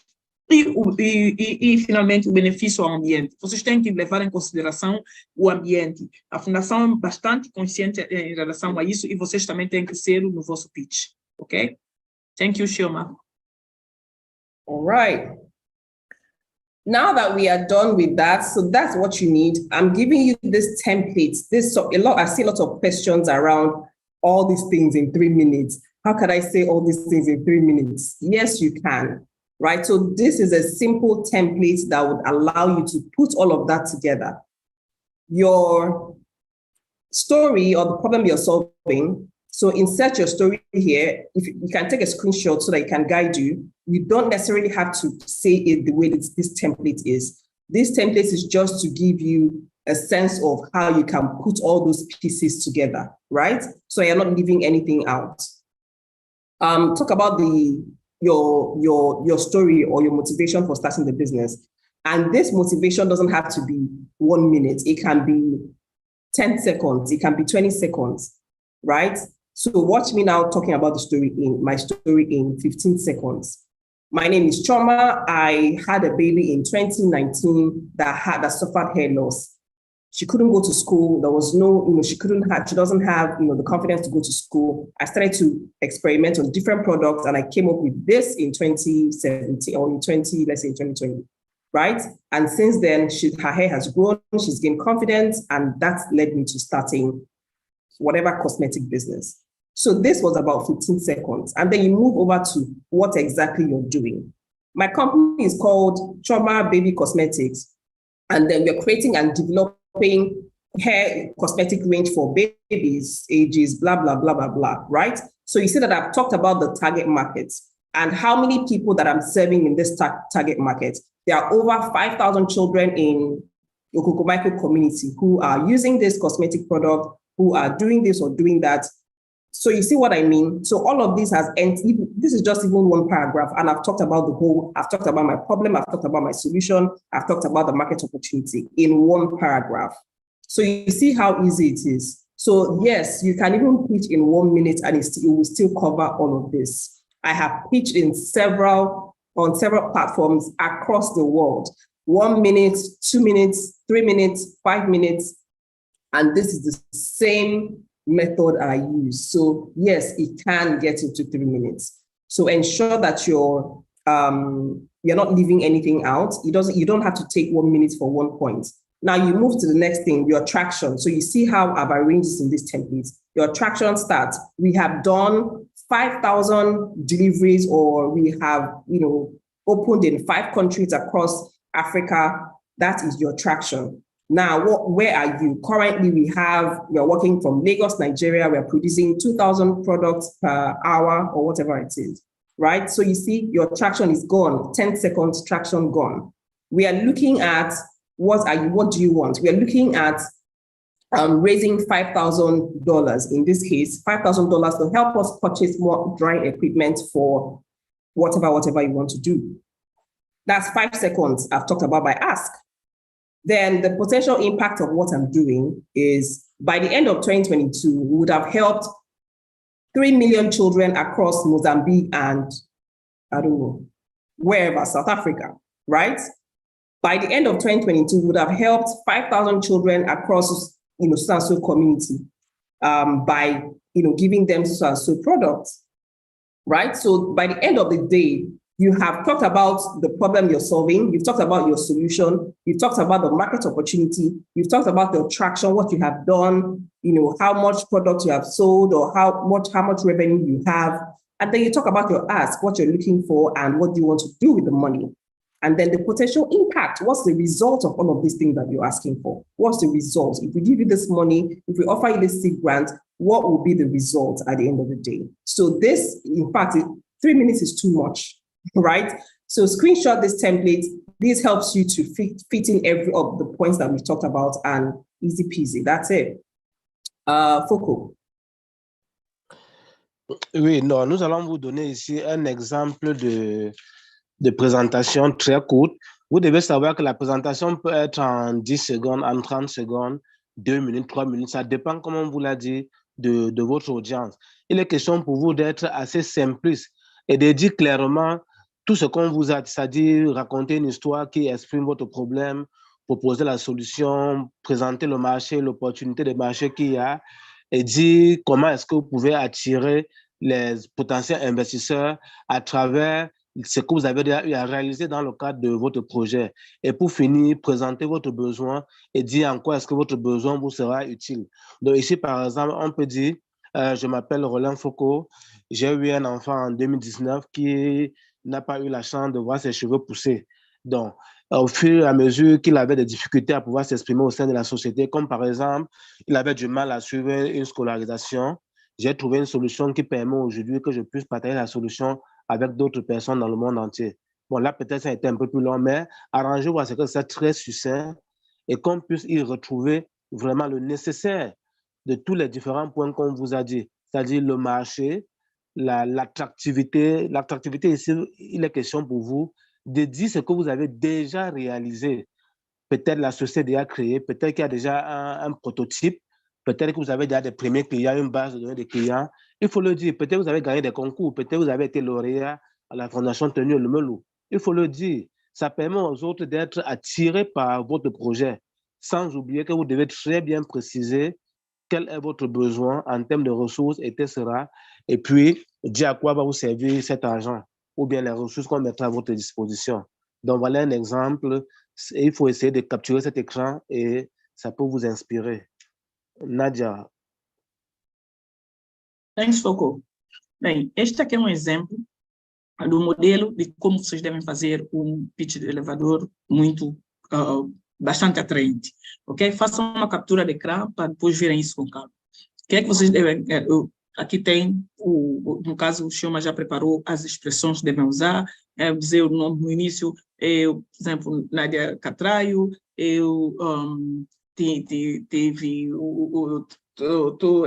E, finalmente, o benefício ao ambiente. Vocês têm que levar em consideração o ambiente. A Fundação é bastante consciente em relação a isso e vocês também têm que ser no vosso pitch. Ok? Thank you, Shioma. All right. Now that we are done with that, so that's what you need. I'm giving you this template. I see a lot of questions around all these things in 3 minutes. How can I say all these things in 3 minutes? Yes, you can. Right? So this is a simple template that would allow you to put all of that together. Your story or the problem you're solving. So insert your story here. If you can take a screenshot so that it can guide you. You don't necessarily have to say it the way this template is. This template is just to give you a sense of how you can put all those pieces together, right? So you're not leaving anything out. Talk about your story or your motivation for starting the business. And this motivation doesn't have to be 1 minute. It can be 10 seconds. It can be 20 seconds, right? So watch me now talking about my story in 15 seconds. My name is Choma. I had a baby in 2019 that suffered hair loss. She couldn't go to school. There was no, she doesn't have, the confidence to go to school. I started to experiment on different products and I came up with this in 2017 or let's say 2020, right? And since then, her hair has grown, she's gained confidence, and that led me to starting whatever cosmetic business. So this was about 15 seconds. And then you move over to what exactly you're doing. My company is called Choma Baby Cosmetics. And then we're creating and developing hair cosmetic range for babies, ages, blah, blah, blah, blah, blah, right? So you see that I've talked about the target markets and how many people that I'm serving in this target market. There are over 5,000 children in the Okokomaiko community who are using this cosmetic product, who are doing this or doing that. So you see what I mean? So all of this this is just even one paragraph, and I've talked about I've talked about my problem, I've talked about my solution, I've talked about the market opportunity in one paragraph. So you see how easy it is. So yes, you can even pitch in 1 minute and it will still cover all of this. I have pitched on several platforms across the world. 1 minute, 2 minutes, 3 minutes, 5 minutes. And this is the same method I use. So yes, it can get into 3 minutes. So ensure that you're not leaving anything out. You don't have to take 1 minute for one point. Now you move to the next thing, your traction. So you see how I've arranged this in this template. Your traction starts. We have done 5,000 deliveries, or we have, opened in 5 countries across Africa. That is your traction. Now, where are you? Currently, we are working from Lagos, Nigeria. We are producing 2,000 products per hour or whatever it is, right? So you see your traction is gone, 10 seconds traction gone. We are looking at what do you want? We are looking at raising $5,000, in this case, $5,000 to help us purchase more drying equipment for whatever you want to do. That's 5 seconds I've talked about by ask. Then the potential impact of what I'm doing is by the end of 2022, we would have helped 3 million children across Mozambique and I don't know, wherever, South Africa, right? By the end of 2022, would have helped 5,000 children across, so community by, giving them so products, right? So by the end of the day, you have talked about the problem you're solving. You've talked about your solution. You've talked about the market opportunity. You've talked about the attraction, what you have done, how much product you have sold or how much revenue you have. And then you talk about your ask, what you're looking for and what you want to do with the money. And then the potential impact, what's the result of all of these things that you're asking for? What's the result? If we give you this money, if we offer you this seed grant, what will be the result at the end of the day? So this, in fact, 3 minutes is too much, right? So screenshot this template. This helps you to fit in every of the points that we talked about and easy peasy. That's it. Foko. Oui, non, nous allons vous donner ici un exemple de présentation très courte. Vous devez savoir que la présentation peut être en 10 secondes, en 30 secondes, 2 minutes, 3 minutes. Ça dépend, comme on vous l'a dit, de votre audience. Il est question pour vous d'être assez simpliste et de dire clairement tout ce qu'on vous a dit, c'est-à-dire raconter une histoire qui exprime votre problème, proposer la solution, présenter le marché, l'opportunité de marché qu'il y a et dire comment est-ce que vous pouvez attirer les potentiels investisseurs à travers ce que vous avez déjà eu à réaliser dans le cadre de votre projet. Et pour finir, présenter votre besoin et dire en quoi est-ce que votre besoin vous sera utile. Donc ici, par exemple, on peut dire, je m'appelle Roland Foucault, j'ai eu un enfant en 2019 qui n'a pas eu la chance de voir ses cheveux pousser. Donc, au fur et à mesure qu'il avait des difficultés à pouvoir s'exprimer au sein de la société, comme par exemple, il avait du mal à suivre une scolarisation, j'ai trouvé une solution qui permet aujourd'hui que je puisse partager la solution avec d'autres personnes dans le monde entier. Bon, là, peut-être ça a été un peu plus long, mais arrangez-vous à ce que c'est très succinct et qu'on puisse y retrouver vraiment le nécessaire de tous les différents points qu'on vous a dit, c'est-à-dire le marché, l'attractivité. L'attractivité ici, il est question pour vous de dire ce que vous avez déjà réalisé. Peut-être la société déjà créée, peut-être qu'il y a déjà un prototype, peut-être que vous avez déjà des premiers clients, une base de données de clients. Il faut le dire. Peut-être que vous avez gagné des concours, peut-être que vous avez été lauréat à la Fondation Tenue le Melou. Il faut le dire. Ça permet aux autres d'être attirés par votre projet, sans oublier que vous devez très bien préciser quel est votre besoin en termes de ressources, etc. Et puis, dire à quoi va vous servir cet argent ou bien les ressources qu'on mettra à votre disposition. Donc, voilà un exemple. Il faut essayer de capturer cet écran et ça peut vous inspirer. Nadia. Thanks, Foucault. Bem, este aqui é um exemplo do modelo de como vocês devem fazer um pitch de elevador bastante atraente, ok? Façam uma captura de ecrã para depois verem isso com calma. O que é que vocês devem... Aqui tem, no caso, o Xioma já preparou as expressões que devem usar, dizer o nome no início, por exemplo, Nádia Catraio, estou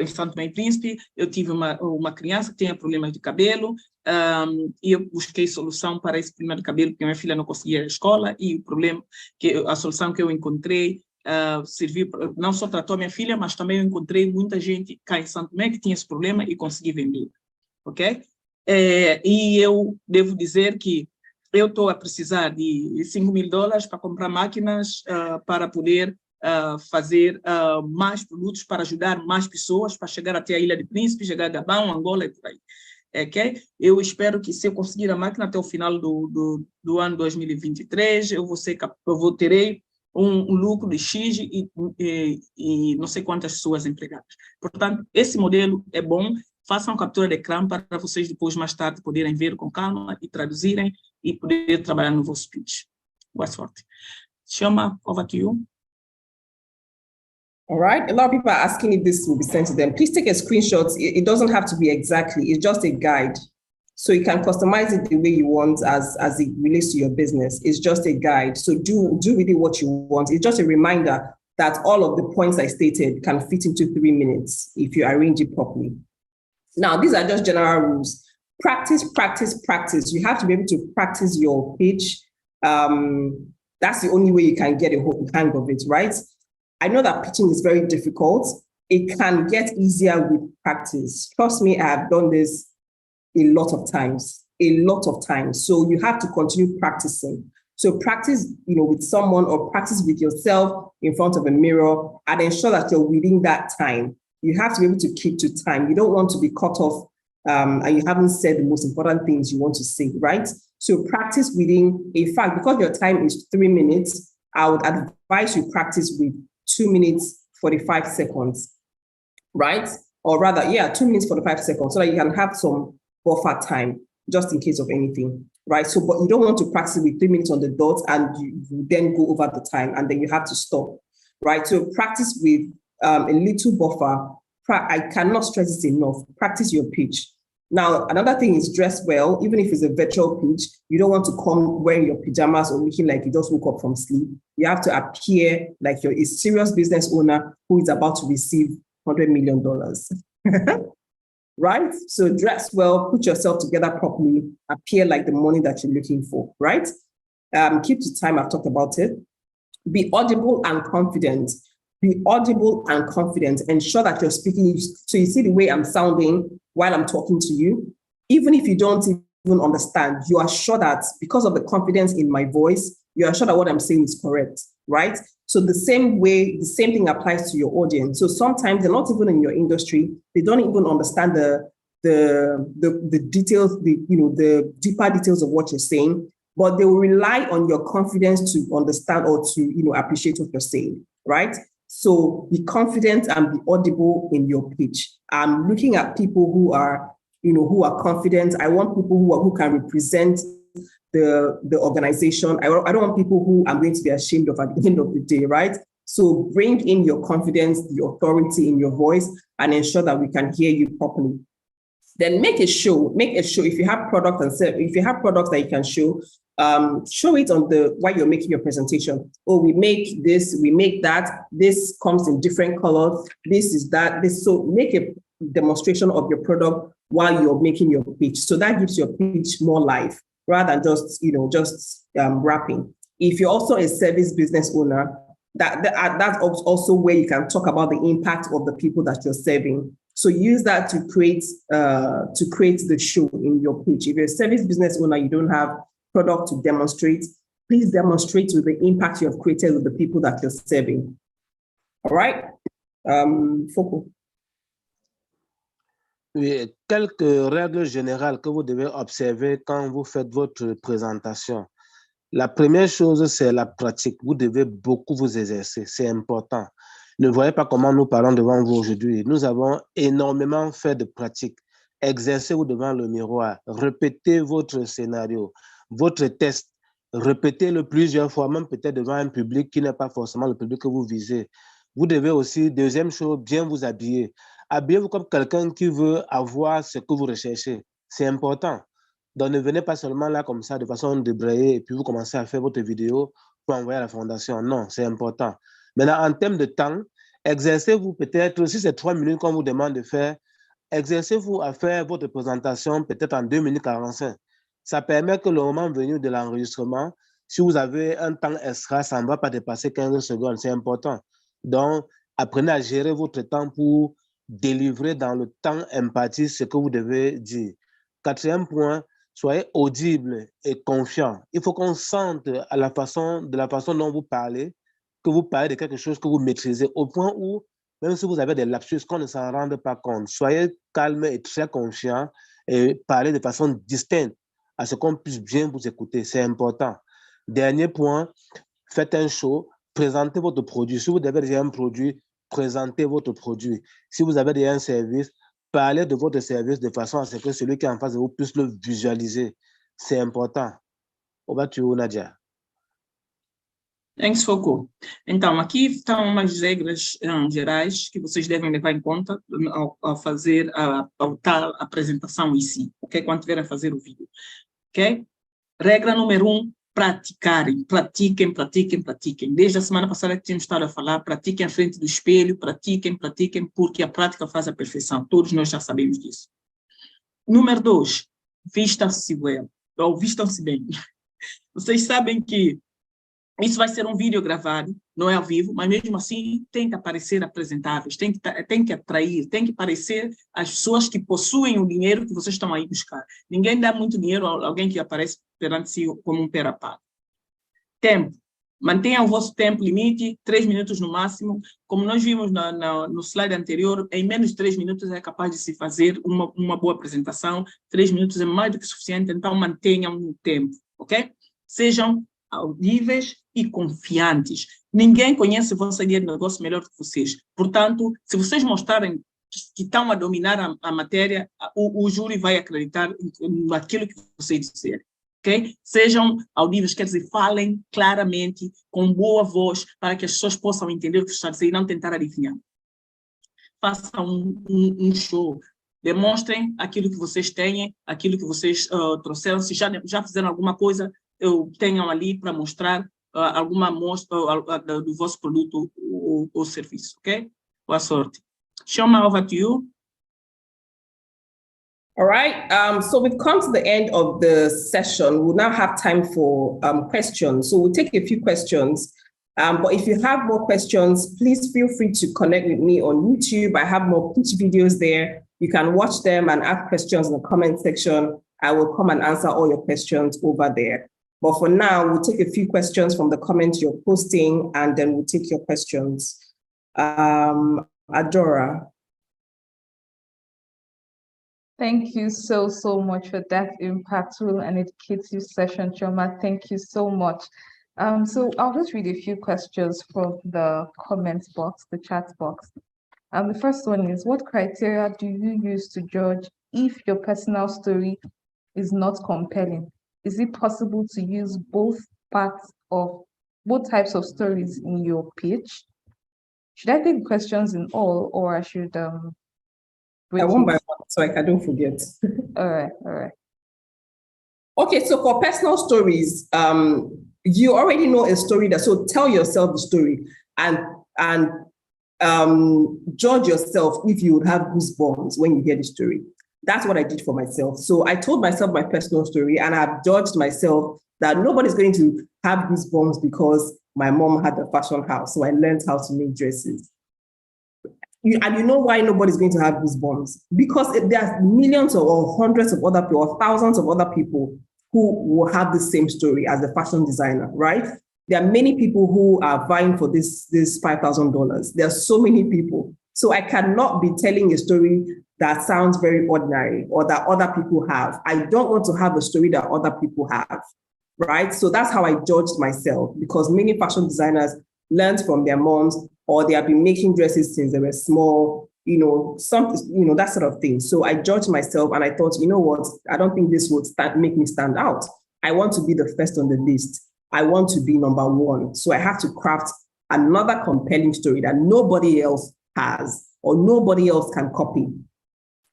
em Santo Tomé e Príncipe, eu tive uma criança que tinha problemas de cabelo, e eu busquei solução para esse problema de cabelo, porque minha filha não conseguia ir à escola, e a solução que eu encontrei serviu, não só tratou a minha filha, mas também eu encontrei muita gente cá em Santo Tomé que tinha esse problema e consegui vender, ok? E eu devo dizer que eu estou a precisar de $5.000 para comprar máquinas para poder fazer mais produtos para ajudar mais pessoas, para chegar até a Ilha de Príncipe, chegar a Gabão, Angola e por aí. Okay? Eu espero que se eu conseguir a máquina até o final do ano 2023, eu terei um lucro de X e não sei quantas pessoas empregadas. Portanto, esse modelo é bom. Façam captura de ecrã para vocês depois, mais tarde, poderem ver com calma e traduzirem e poder trabalhar no vosso pitch. Boa sorte. Xioma, over to you. All right. A lot of people are asking if this will be sent to them. Please take a screenshot. It doesn't have to be exactly. It's just a guide. So you can customize it the way you want as it relates to your business. It's just a guide. So do really what you want. It's just a reminder that all of the points I stated can fit into 3 minutes if you arrange it properly. Now, these are just general rules. Practice, practice, practice. You have to be able to practice your pitch. That's the only way you can get a hang of it, right? I know that pitching is very difficult. It can get easier with practice. Trust me, I have done this a lot of times. a lot of time. So you have to continue practicing. So practice, with someone or practice with yourself in front of a mirror and ensure that you're within that time. You have to be able to keep to time. You don't want to be cut off and you haven't said the most important things you want to say, right? So practice within, in fact, because your time is 3 minutes, I would advise you practice with 2 minutes, 45 seconds, right? Or rather, 2 minutes, 45 seconds, so that you can have some buffer time just in case of anything, right? So, but you don't want to practice with 3 minutes on the dot and you then go over the time and then you have to stop, right? So practice with a little buffer. I cannot stress this enough. Practice your pitch. Now, another thing is dress well. Even if it's a virtual pitch, you don't want to come wearing your pajamas or looking like you just woke up from sleep. You have to appear like you're a serious business owner who is about to receive $100 million. Right? So dress well, put yourself together properly, appear like the money that you're looking for, right? Keep to time, I've talked about it. Be audible and confident. Be audible and confident. Ensure that you're speaking. So you see the way I'm sounding while I'm talking to you. Even if you don't even understand, you are sure that because of the confidence in my voice, you are sure that what I'm saying is correct, right? So the same thing applies to your audience. So sometimes they're not even in your industry. They don't even understand the details, the deeper details of what you're saying, but they will rely on your confidence to understand or to, appreciate what you're saying, right? So be confident and be audible in your pitch. I'm looking at people who are confident. I want people who can represent the organization. I don't want people who I'm going to be ashamed of at the end of the day, right? So bring in your confidence, the authority in your voice, and ensure that we can hear you properly. Then make a show. If you have products that you can show, show it on while you're making your presentation. Oh, we make this, we make that. This comes in different colors. This is that. So make a demonstration of your product while you're making your pitch. So that gives your pitch more life, rather than just rapping. If you're also a service business owner, that's also where you can talk about the impact of the people that you're serving. So use that to create the show in your pitch. If you're a service business owner, you don't have product to demonstrate, please demonstrate with the impact you have created with the people that you're serving. All right, Foko. Oui, quelques règles générales que vous devez observer quand vous faites votre présentation. La première chose, c'est la pratique. Vous devez beaucoup vous exercer, c'est important. Ne voyez pas comment nous parlons devant vous aujourd'hui. Nous avons énormément fait de pratique. Exercez-vous devant le miroir. Répétez votre scénario, votre test. Répétez-le plusieurs fois, même peut-être devant un public qui n'est pas forcément le public que vous visez. Vous devez aussi, deuxième chose, bien vous habiller. Habillez-vous comme quelqu'un qui veut avoir ce que vous recherchez. C'est important. Donc, ne venez pas seulement là comme ça, de façon débrayée, et puis vous commencez à faire votre vidéo pour envoyer à la fondation. Non, c'est important. Maintenant, en termes de temps, exercez-vous peut-être, si c'est 3 minutes qu'on vous demande de faire, exercez-vous à faire votre présentation peut-être en 2 minutes 45. Ça permet que le moment venu de l'enregistrement, si vous avez un temps extra, ça ne va pas dépasser 15 secondes. C'est important. Donc, apprenez à gérer votre temps pour délivrer dans le temps imparti ce que vous devez dire. Quatrième point, soyez audible et confiant. Il faut qu'on sente de la façon dont vous parlez, que vous parlez de quelque chose que vous maîtrisez, au point où, même si vous avez des lapsus, qu'on ne s'en rende pas compte. Soyez calme et très confiant et parlez de façon distincte à ce qu'on puisse bien vous écouter. C'est important. Dernier point, faites un show, présentez votre produit. Si vous avez déjà un produit, présentez votre produit. Si vous avez déjà un service, parlez de votre service de façon à ce que celui qui est en face de vous puisse le visualiser. C'est important. Over to you, Nadia. Thanks, Foko. Então, aqui estão umas regras gerais que vocês devem levar em conta ao fazer a tal apresentação em si, ok? Quando estiverem a fazer o vídeo, ok? Regra número 1, praticarem. Pratiquem. Desde a semana passada que tínhamos estado a falar, pratiquem à frente do espelho, pratiquem, porque a prática faz a perfeição. Todos nós já sabemos disso. Número 2, vistam-se bem. Vocês sabem que Isso vai ser um vídeo gravado, não é ao vivo, mas mesmo assim tem que parecer apresentáveis, tem que atrair, tem que parecer as pessoas que possuem o dinheiro que vocês estão aí buscar. Ninguém dá muito dinheiro a alguém que aparece perante si como um pera-paga. Tempo. Mantenha o vosso tempo limite, 3 minutos no máximo. Como nós vimos no slide anterior, em menos de 3 minutos é capaz de se fazer uma boa apresentação. 3 minutos é mais do que suficiente, então mantenham o tempo, ok? Sejam audíveis e confiantes. Ninguém conhece a vossa ideia de negócio melhor que vocês. Portanto, se vocês mostrarem que estão a dominar a matéria, o júri vai acreditar naquilo que vocês disserem. Okay? Sejam audíveis, quer dizer, falem claramente, com boa voz, para que as pessoas possam entender o que está a dizer e não tentar adivinhar. Façam um show. Demonstrem aquilo que vocês têm, aquilo que vocês trouxeram. Se já fizeram alguma coisa, tenham ali para mostrar alguma amostra do vosso produto ou serviço, ok? Boa sorte. Shoma, over to you. All right, so we've come to the end of the session. We'll now have time for questions. So we'll take a few questions. But if you have more questions, please feel free to connect with me on YouTube. I have more pitch videos there. You can watch them and ask questions in the comment section. I will come and answer all your questions over there. But for now, we'll take a few questions from the comments you're posting, and then we'll take your questions. Adora. Thank you so much for that impactful and educative session, Chioma. Thank you so much. So I'll just read a few questions from the comments box, the chat box. The first one is, what criteria do you use to judge if your personal story is not compelling? Is it possible to use both types of stories in your pitch? Should I take questions in all, or I should one by one, so I don't forget. All right. Okay, so for personal stories, you already know a story so tell yourself the story and judge yourself if you would have goosebumps when you hear the story. That's what I did for myself. So I told myself my personal story, and I've judged myself that nobody's going to have goosebumps because my mom had a fashion house, so I learned how to make dresses. And you know why nobody's going to have goosebumps? Because there are millions or hundreds of other people, or thousands of other people who will have the same story as the fashion designer, right? There are many people who are vying for this $5,000. There are so many people. So I cannot be telling a story that sounds very ordinary or that other people have. I don't want to have a story that other people have, right? So that's how I judged myself, because many fashion designers learned from their moms, or they have been making dresses since they were small, that sort of thing. So I judged myself and I thought, you know what? I don't think this would make me stand out. I want to be the first on the list. I want to be number one. So I have to craft another compelling story that nobody else has or nobody else can copy,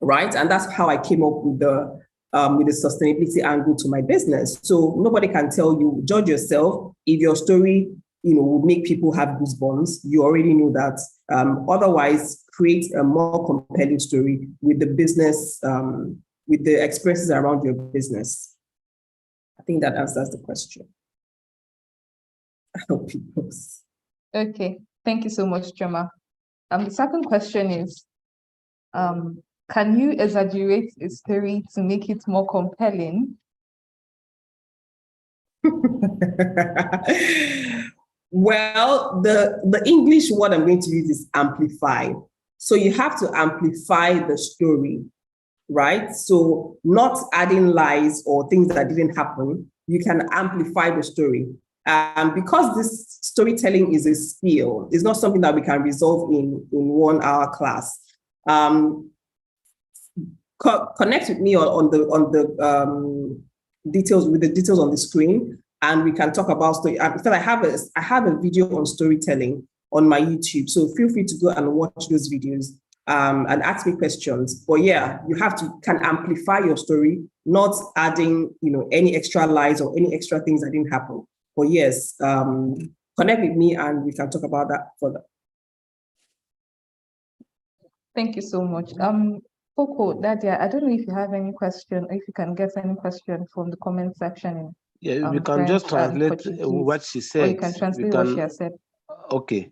right? And that's how I came up with the sustainability angle to my business. So nobody can tell you, judge yourself. If your story will make people have goosebumps, you already know that. Otherwise, create a more compelling story with the business, with the experiences around your business. I think that answers the question. I hope it works. Okay, thank you so much, Chioma. The second question is, can you exaggerate a story to make it more compelling? Well, the English word I'm going to use is amplify. So you have to amplify the story, right? So not adding lies or things that didn't happen, you can amplify the story. Because this storytelling is a skill, it's not something that we can resolve in 1 hour class. Connect with me on the details, with the details on the screen, and we can talk about story. In fact, I have a video on storytelling on my YouTube, so feel free to go and watch those videos and ask me questions. But yeah, you can amplify your story, not adding any extra lies or any extra things that didn't happen. But yes, connect with me and we can talk about that further. Thank you so much. Coco, Nadia, I don't know if you have any question, or if you can get any question from the comment section Yeah, we can French just and translate Portuguese. what she Or said. you can translate what she has said. OK.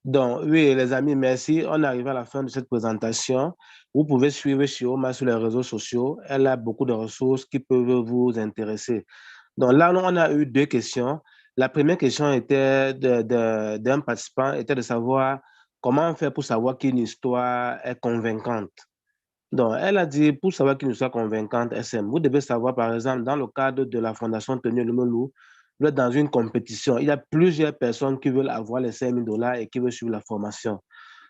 Donc, oui, les amis, merci. On arrive à la fin de cette présentation. Vous pouvez suivre Shioma sur les réseaux sociaux. Elle a beaucoup de ressources qui peuvent vous intéresser. Donc là, on a eu 2 questions. La première question était d'un participant, était de savoir comment faire pour savoir qu'une histoire est convaincante. Donc, elle a dit, pour savoir qu'une histoire convaincante, SM, vous devez savoir, par exemple, dans le cadre de la Fondation Tenue Lumelou, vous êtes dans une compétition. Il y a plusieurs personnes qui veulent avoir les $5,000 et qui veulent suivre la formation.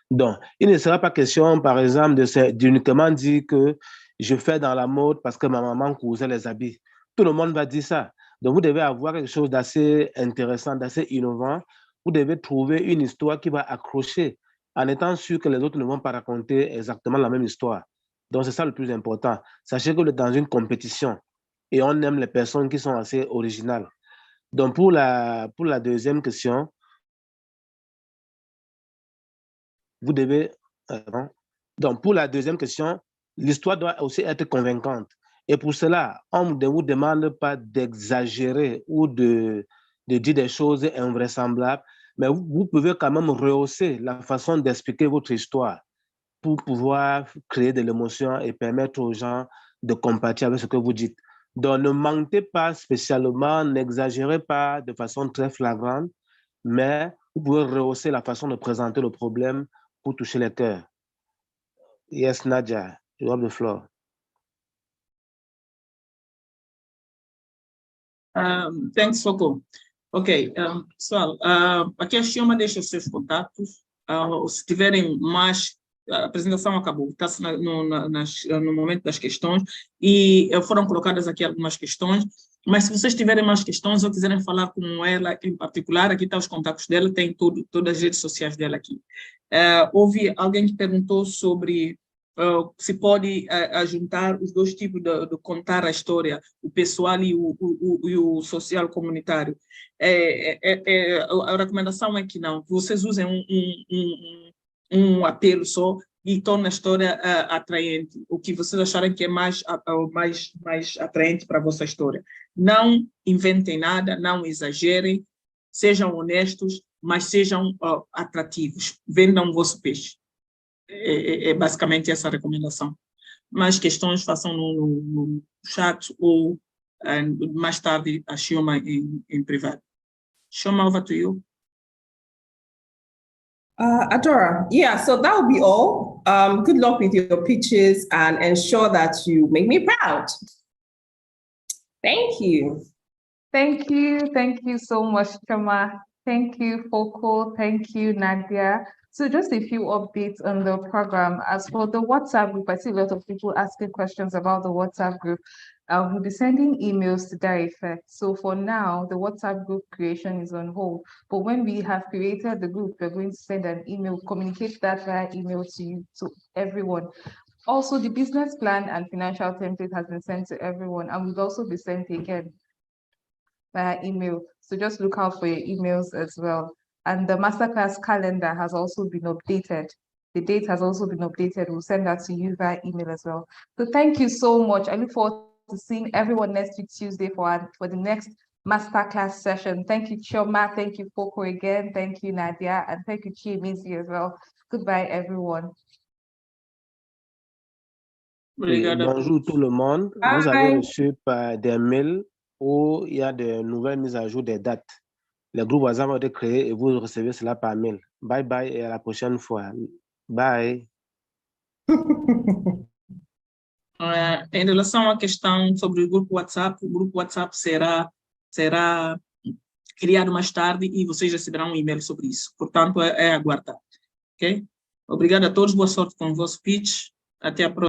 Donc, il ne sera pas question, par exemple, d'uniquement dire que je fais dans la mode parce que ma maman cousait les habits. Tout le monde va dire ça. Donc, vous devez avoir quelque chose d'assez intéressant, d'assez innovant. Vous devez trouver une histoire qui va accrocher en étant sûr que les autres ne vont pas raconter exactement la même histoire. Donc, c'est ça le plus important. Sachez que vous êtes dans une compétition et on aime les personnes qui sont assez originales. Donc, pour la deuxième question, vous devez... Donc, pour la deuxième question, l'histoire doit aussi être convaincante. Et pour cela, on ne vous demande pas d'exagérer ou de dire des choses invraisemblables, mais vous pouvez quand même rehausser la façon d'expliquer votre histoire pour pouvoir créer de l'émotion et permettre aux gens de compatir avec ce que vous dites. Donc, ne mentez pas spécialement, n'exagérez pas de façon très flagrante, mais vous pouvez rehausser la façon de présenter le problème pour toucher les cœurs. Yes, Nadia, you have the floor. Thanks, Foko. Ok, pessoal, aqui a Chioma deixa os seus contatos. Se tiverem mais, a apresentação acabou, está-se no momento das questões e foram colocadas aqui algumas questões, mas se vocês tiverem mais questões ou quiserem falar com ela em particular, aqui estão os contatos dela, tem todas as redes sociais dela aqui. Houve alguém que perguntou sobre se pode juntar os dois tipos de contar a história, o pessoal e o social comunitário. A recomendação é que não, vocês usem um apelo só e tornem a história atraente, o que vocês acharem que é mais atraente para a vossa história. Não inventem nada, não exagerem, sejam honestos, mas sejam atrativos, vendam o vosso peixe. É basicamente essa a recomendação. Mais questões façam no chat ou mais tarde a Chioma em privado. Chioma, over to you. Adora, yeah, so that will be all. Good luck with your pitches and ensure that you make me proud. Thank you. Thank you so much, Choma. Thank you, Foko. Thank you, Nadia. So just a few updates on the program. As for the WhatsApp group, I see a lot of people asking questions about the WhatsApp group. We'll be sending emails to that effect. So for now, the WhatsApp group creation is on hold. But when we have created the group, we're going to send an email, communicate that via email to you, to everyone. Also, the business plan and financial template has been sent to everyone, and will also be sent again via email. So just look out for your emails as well. And the Masterclass calendar has also been updated. The date has also been updated. We'll send that to you via email as well. So thank you so much. I look forward to seeing everyone next week, Tuesday, for the next Masterclass session. Thank you, Chioma. Thank you, Foko again. Thank you, Nadia. And thank you, Chiemizi as well. Goodbye, everyone. Bonjour tout le monde. Bye. Vous avez reçu des mails où il y a de nouvelles mises à jour des dates. Les groupes WhatsApp ont été créés et vous recevez cela par mail. Bye bye et à la prochaine fois. Bye. Em relação à questão sobre o grupo WhatsApp será criado mais tarde e vocês receberão um e-mail sobre isso. Portanto, é aguardar. Ok? Obrigado a todos, boa sorte com o vosso pitch. Até a próxima.